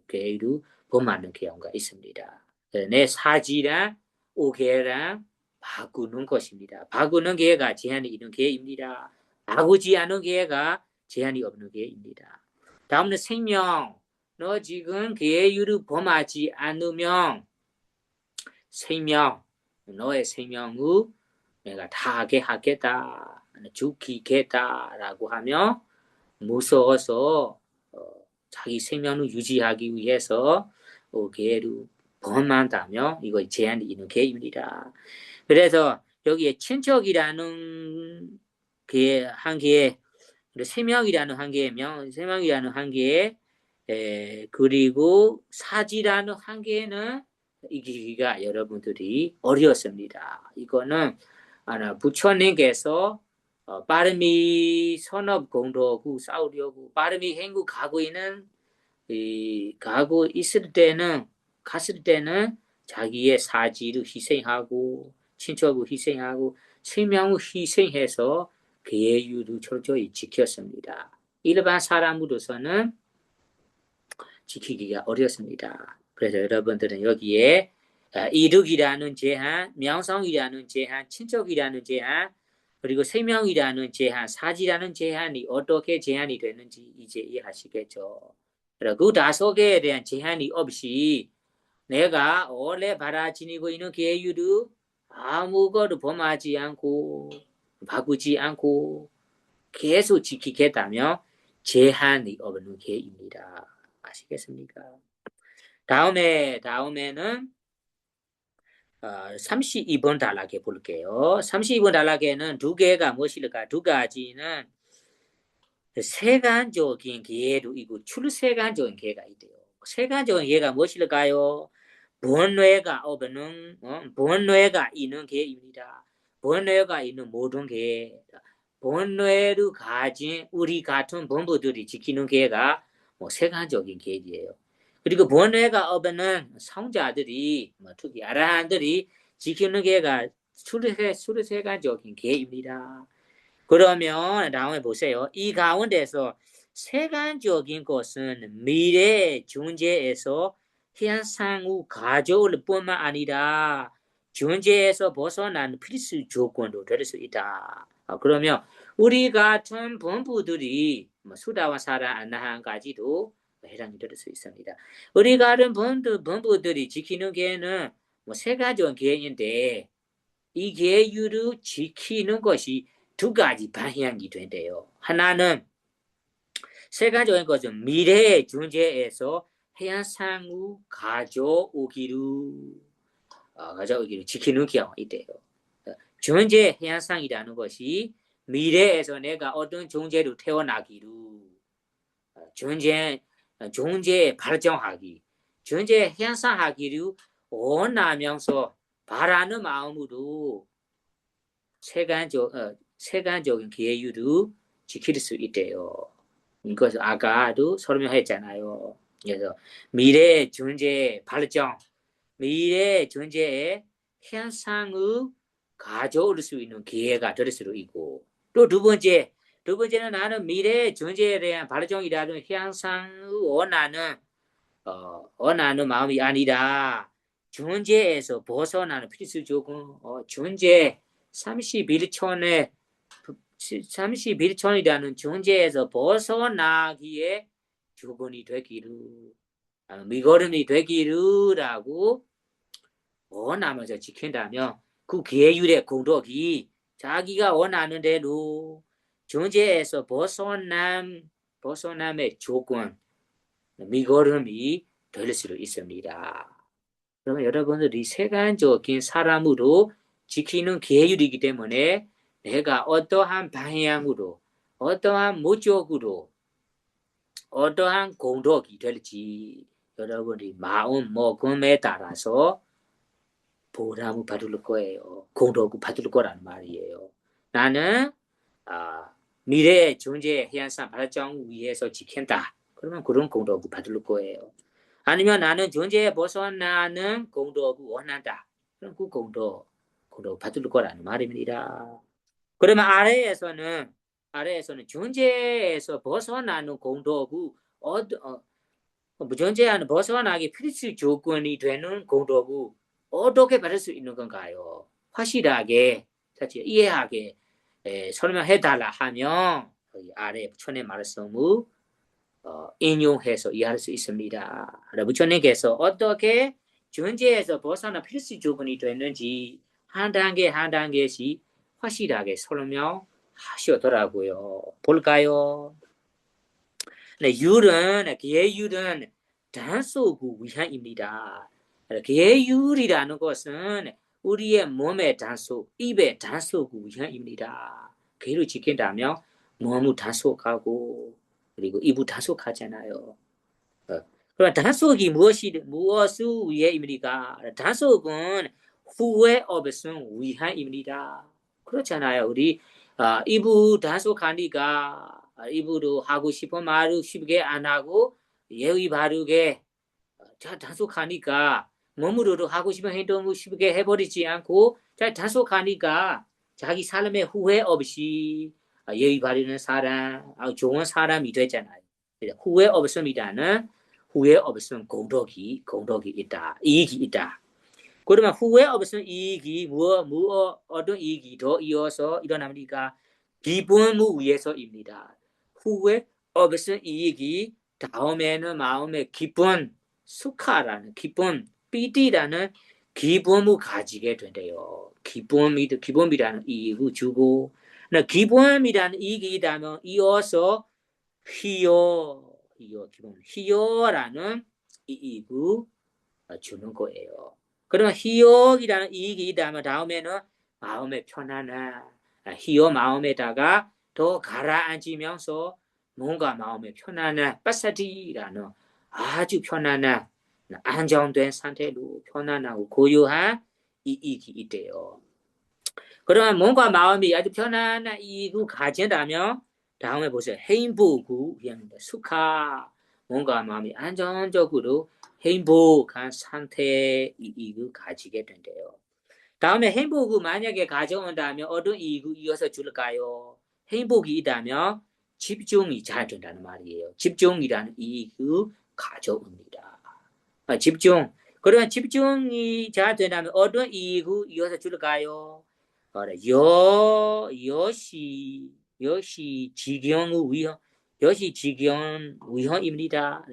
계획을 범하는 경우가 있습니다. 내 사지랑 오계랑 바꾸는 것입니다. 바꾸는 계획가 제한이 있는 계획입니다. 바꾸지 않은 계획가 제한이 없는 계획입니다. 다음은 생명. 너 지금 계획을 범하지 않으면 너의 생명을 내가 다 하게 하겠다, 죽이겠다라고 하면 무서워서 자기 생명을 유지하기 위해서 계획을 범한다면 이거 제한이 있는 계획입니다. 그래서 여기에 친척이라는 한계에 생명이라는 한계에 그리고 사지라는 한계에는 이기기가 여러분들이 어려웠습니다. 이거는 부처님께서 빠르미 선업 공도하고 싸우려고 빠르미 행구 가고 갔을 때는 자기의 사지를 희생하고 친척을 희생하고 생명을 희생해서 계율을 철저히 지켰습니다. 일반 사람으로서는 지키기가 어렵습니다. 그래서 여러분들은 여기에 이득이라는 제한, 명성이라는 제한, 친척이라는 제한, 그리고 생명이라는 제한, 사지라는 제한이 어떻게 제한이 되는지 이제 이해하시겠죠. 그 5개에 대한 제한이 없이 내가 원래 받아지니고 있는 계율을 아무것도 범하지 않고 바꾸지 않고 계속 지키겠다면 제한이 없는 계입니다. 아시겠습니까? 다음에는 32번 단락에 볼게요. 32번 단락에는 2개가 무엇일까? 2가지는 세간적인 계도 있고 출세간적인 계가 있대요. 세간적인 계가 무엇일까요? 번뇌가 있는 계입니다. 번뇌가 있는 모든 계, 번뇌를 가진 우리 같은 본부들이 지키는 계가 세간적인 계이에요. 그리고 번뇌가 없는 성자들이 특히 아라한들이 지키는 계가 출세간적인 계입니다. 그러면 다음에 보세요. 이 가운데서 세간적인 것은 미래의 존재에서 현상의 가져올 뿐만 아니라 존재에서 벗어난 필수 조건도 될 수 있다. 그러면 우리 같은 본부들이 수다와 사라 안나한까지도 해당이 될 수 있습니다. 우리 같은 본부들이 지키는 계는 세가지의 계인데 이 계율을 지키는 것이 2가지 방향이 된대요. 하나는 세간적인 것은 미래의 존재에서 현상을 가져오기를 지키는 경우가 있대요. 존재 현상이라는 것이 미래에서 내가 어떤 존재로 태어나기를 존재 발전하기 존재 현상하기를 원하면서 바라는 마음으로 세간적인 계율을 지킬 수 있대요. 이것을 아까도 설명했잖아요. 그래서 미래의 존재의 발전, 미래의 존재의 현상을 가져올 수 있는 기회가 될 수도 있고 또 두 번째는 나는 미래의 존재에 대한 발전이라든 현상을 원하는 마음이 아니라 존재에서 벗어나는 필수 조건, 존재 31천이라는 존재에서 벗어나기에 조건이 되기를, 미걸음이 되기를라고 원하면서 지킨다면 그 계율의 공덕이 자기가 원하는 대로 존재에서 벗어남의 조건, 미걸음이 될 수 있습니다. 그러면 여러분들이 세간적인 사람으로 지키는 계율이기 때문에 내가 어떠한 방향으로, 어떠한 목적으로, 어떠한 공덕이 될지 여러분이 마음 먹음에 따라서 보람을 받을 거예요. 공덕을 받을 거란 말이에요. 나는 미래의 존재의 해안산 발전 위해서 지킨다. 그러면 그런 공덕을 받을 거예요. 아니면 나는 존재에 벗어나는 공덕을 원한다. 그럼 그 공덕 받을 거라는 말입니다. 그러면 아래에서는 존재에서 벗어나는 공덕을 존재하는 벗어나기 필수 조건이 되는 공덕을 어떻게 받을 수 있는 건가요? 확실하게 사실 이해하게 설명해달라 하면 아래 부처님의 말씀을 인용해서 이해할 수 있습니다. 부처님께서 어떻게 존재에서 벗어나 필수 조건이 되는지 한 단계씩 확실하게 설명하시더라고요. 볼까요? 네, 계율은 단속의 위한입니다. 계율이라는 것은 우리의 몸의 단속, 입의 단속의 위한입니다. 계율을 지킨다면 몸을 단속하고 그리고 입을 단속하잖아요. 그럼 단속이 무엇을 위해입니까? 단속은 후회 없음 위한입니다. 그렇잖아요. 우리 입을 단속하니까 입으로 하고 싶은 말을 쉽게 안 하고 예의 바르게 잘 단속하니까 몸으로도 하고 싶은 행동을 쉽게 해버리지 않고 잘 단속하니까 자기 삶에 후회 없이 예의 바르는 사람, 좋은 사람이 되잖아요. 후회 없음이라는 후회 없음 공덕이 있다. 이익이 있다. 그러면 후회 없음 이익이 어떤 이익이 더 이어서 일어납니까? 기쁨을 위해서입니다. 후회 없음 이익이 다음에는 마음의 기쁨, 수카라는 기쁨, 삐디라는 기쁨을 가지게 된대요. 기쁨이라는 이익을 주고, 기쁨이라는 이익이 있다면 이어서 희열라는 이익을 주는 거예요. 그러면 희열이라는 이익이 있다면 다음에는 마음의 편안함, 희열 마음에다가 더 가라앉으면서 뭔가 마음의 편안함, 빠사디라는 아주 편안한 안정된 상태로 편안하고 고요한 이익이 있대요. 그러면 몸과 마음이 아주 편안한 이익을 가진다면 다음에 보세요. 행복을 위합니다. 수카, 몸과 마음이 안정적으로 행복한 상태의 이익을 가지게 된대요. 다음에 행복을 만약에 가져온다면 어떤 이익을 이어서 줄까요? 행복이 있다면 집중이 잘 된다는 말이에요. 집중이라는 이익을 가져옵니다. 집중. 그러면 집중이 잘 된다면 어떤 이익을 이어서 줄까요? 여시 지경의 위험입니다.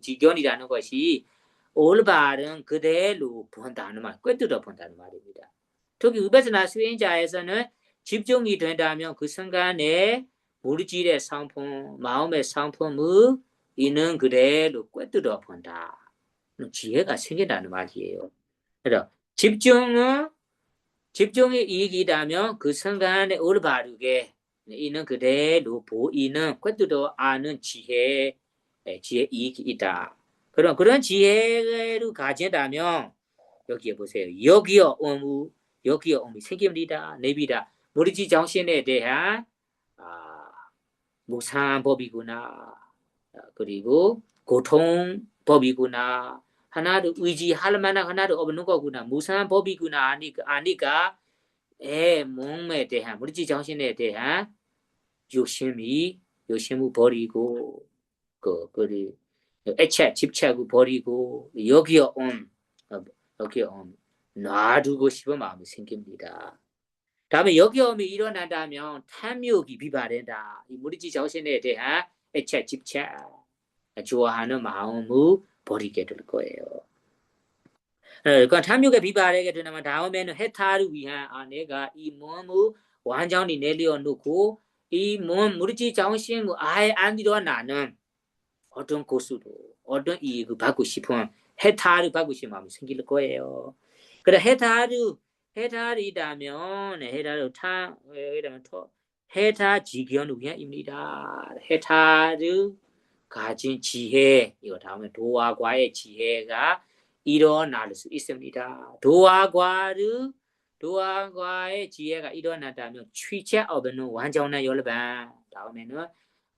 지경이라는 것이 올바른 그대로 본다는 말, 꿰뚫어 본다는 말입니다. 특히 위패스나 수행자에서는 집중이 된다면 그 순간에 물질의 상품, 마음의 상품을 있는 그대로 꿰뚫어 본다. 지혜가 생긴다는 말이에요. 그래서 집중의 이익이라면 그 순간에 올바르게 있는 그대로 보이는 꿰뚫어 아는 지혜 이익이 있다. 그런 지혜를 가진다면 여기에 보세요. 여기어 오미 생깁니다. 내비다. 무리지 정신에 대한 무상법이구나. 그리고 고통법이구나. 하나를 의지할 만한 하나를 없는 거구나. 무상한 법이구나. 아니까 몸에 대한 무리지 정신에 대한 욕심을 버리고 그리 집착을 버리고 여기에 놔두고 싶은 마음이 생깁니다. 다음에 여기움이 일어난다면 탐욕이 비발된다. 이 무리지 정신에 대한 애착, 집착, 좋아하는 마음을 버리게 될 거예요. 그러니까 탐욕에 비발하게 되면 다음에는 해탈을 위한 내가 이 몸을 완전히 내려놓고 이 몸 무르지 정신을 아예 안 일어나는 어떤 고수로 어떤 이익을 받고 싶은 해탈을 받고 싶은 마음이 생길 거예요. 그래 해탈이라면 해탈 지견을 위함입니다. 해탈을 가진 지혜 이거 다음에 도화과의 지혜가 일어날 수 있습니다. 도화과의 지혜가 일어난다면 취체 없는 완전한 열반 다음에는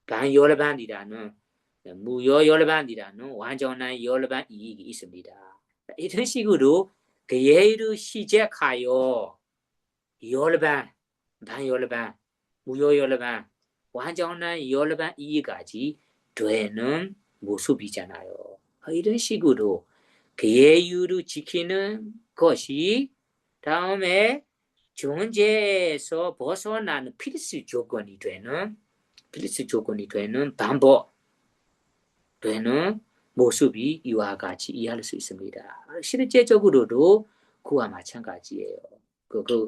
반열반이라는 무열반이라는 완전한 열반 이익이 있습니다. 이런 식으로 계획을 시작하여 열반, 반열반, 무열반, 완전한 열반 이익까지 되는 모습이잖아요. 이런 식으로 계율을 지키는 것이 다음에 존재에서 벗어나는 필수 조건이 되는 방법 되는 모습이 이와 같이 이해할 수 있습니다. 실제적으로도 그와 마찬가지예요.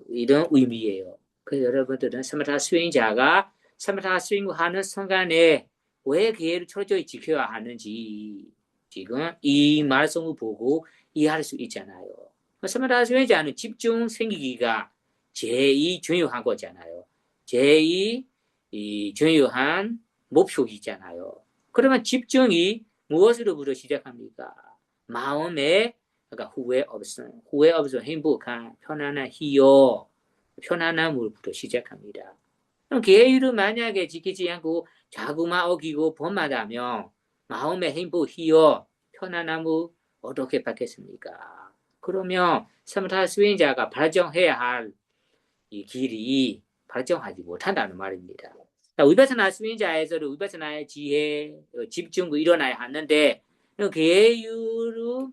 이런 의미예요. 그 여러분들은 스마타 수행자가 스마타 수행하는 순간에 왜 계획을 철저히 지켜야 하는지 지금 이 말씀을 보고 이해할 수 있잖아요. 스마타 수행자는 집중 생기기가 제일 중요한 거잖아요. 제일 중요한 목표이잖아요. 그러면 집중이 무엇으로부터 시작합니까? 마음에 그러니까 후회 없음 행복한 편안한 희요 편안함으로부터 시작합니다. 그럼 계율을 만약에 지키지 않고 자꾸만 어기고 범하다면 마음의 행복 희요 편안함을 어떻게 받겠습니까? 그러면 스마타 수행자가 발전해야 할 이 길이 발전하지 못한다는 말입니다. 위파사나 수행자에서도 위파사나의 지혜, 집중도 일어나야 하는데 계율을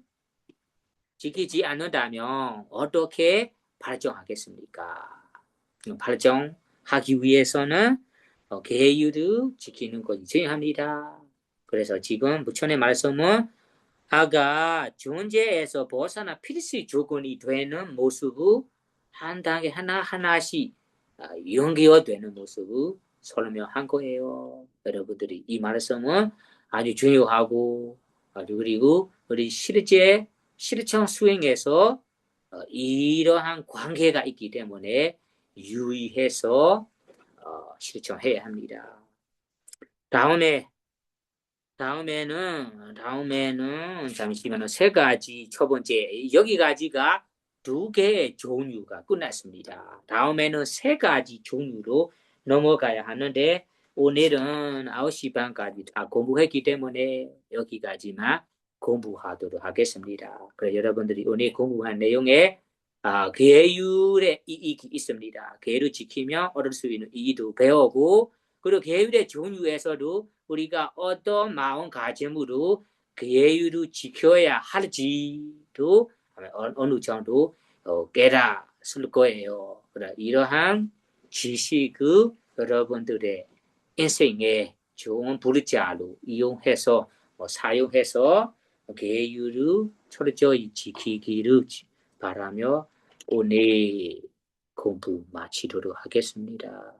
지키지 않는다면 어떻게 발전하겠습니까? 발전하기 위해서는 계율을 지키는 것이 중요합니다. 그래서 지금 부처의 말씀은 아가 존재에서 벗어나 필수 조건이 되는 모습을 한 단계 하나하나씩 연결되는 모습을 설명한 거예요. 여러분들이 이 말씀은 아주 중요하고 그리고 우리 실천 수행에서 이러한 관계가 있기 때문에 유의해서 실천해야 합니다. 다음에는 잠시만요. 세 가지 첫 번째 여기까지가 두 개의 종류가 끝났습니다. 다음에는 세 가지 종류로 넘어가야 하는데 오늘은 9시 반까지 다 공부했기 때문에 여기까지만 공부하도록 하겠습니다. 그래서 여러분들이 오늘 공부한 내용에 계율의 이익이 있습니다. 계율을 지키면 얻을 수 있는 이익도 배우고 그리고 계율의 종류에서도 우리가 어떤 마음가짐으로 계율을 지켜야 할지도 어느 정도 깨달을 거예요. 이러한 지식을 여러분들의 인생에 좋은 불자로 이용해서 사용해서 계율을 철저히 지키기를 바라며 오늘 공부 마치도록 하겠습니다.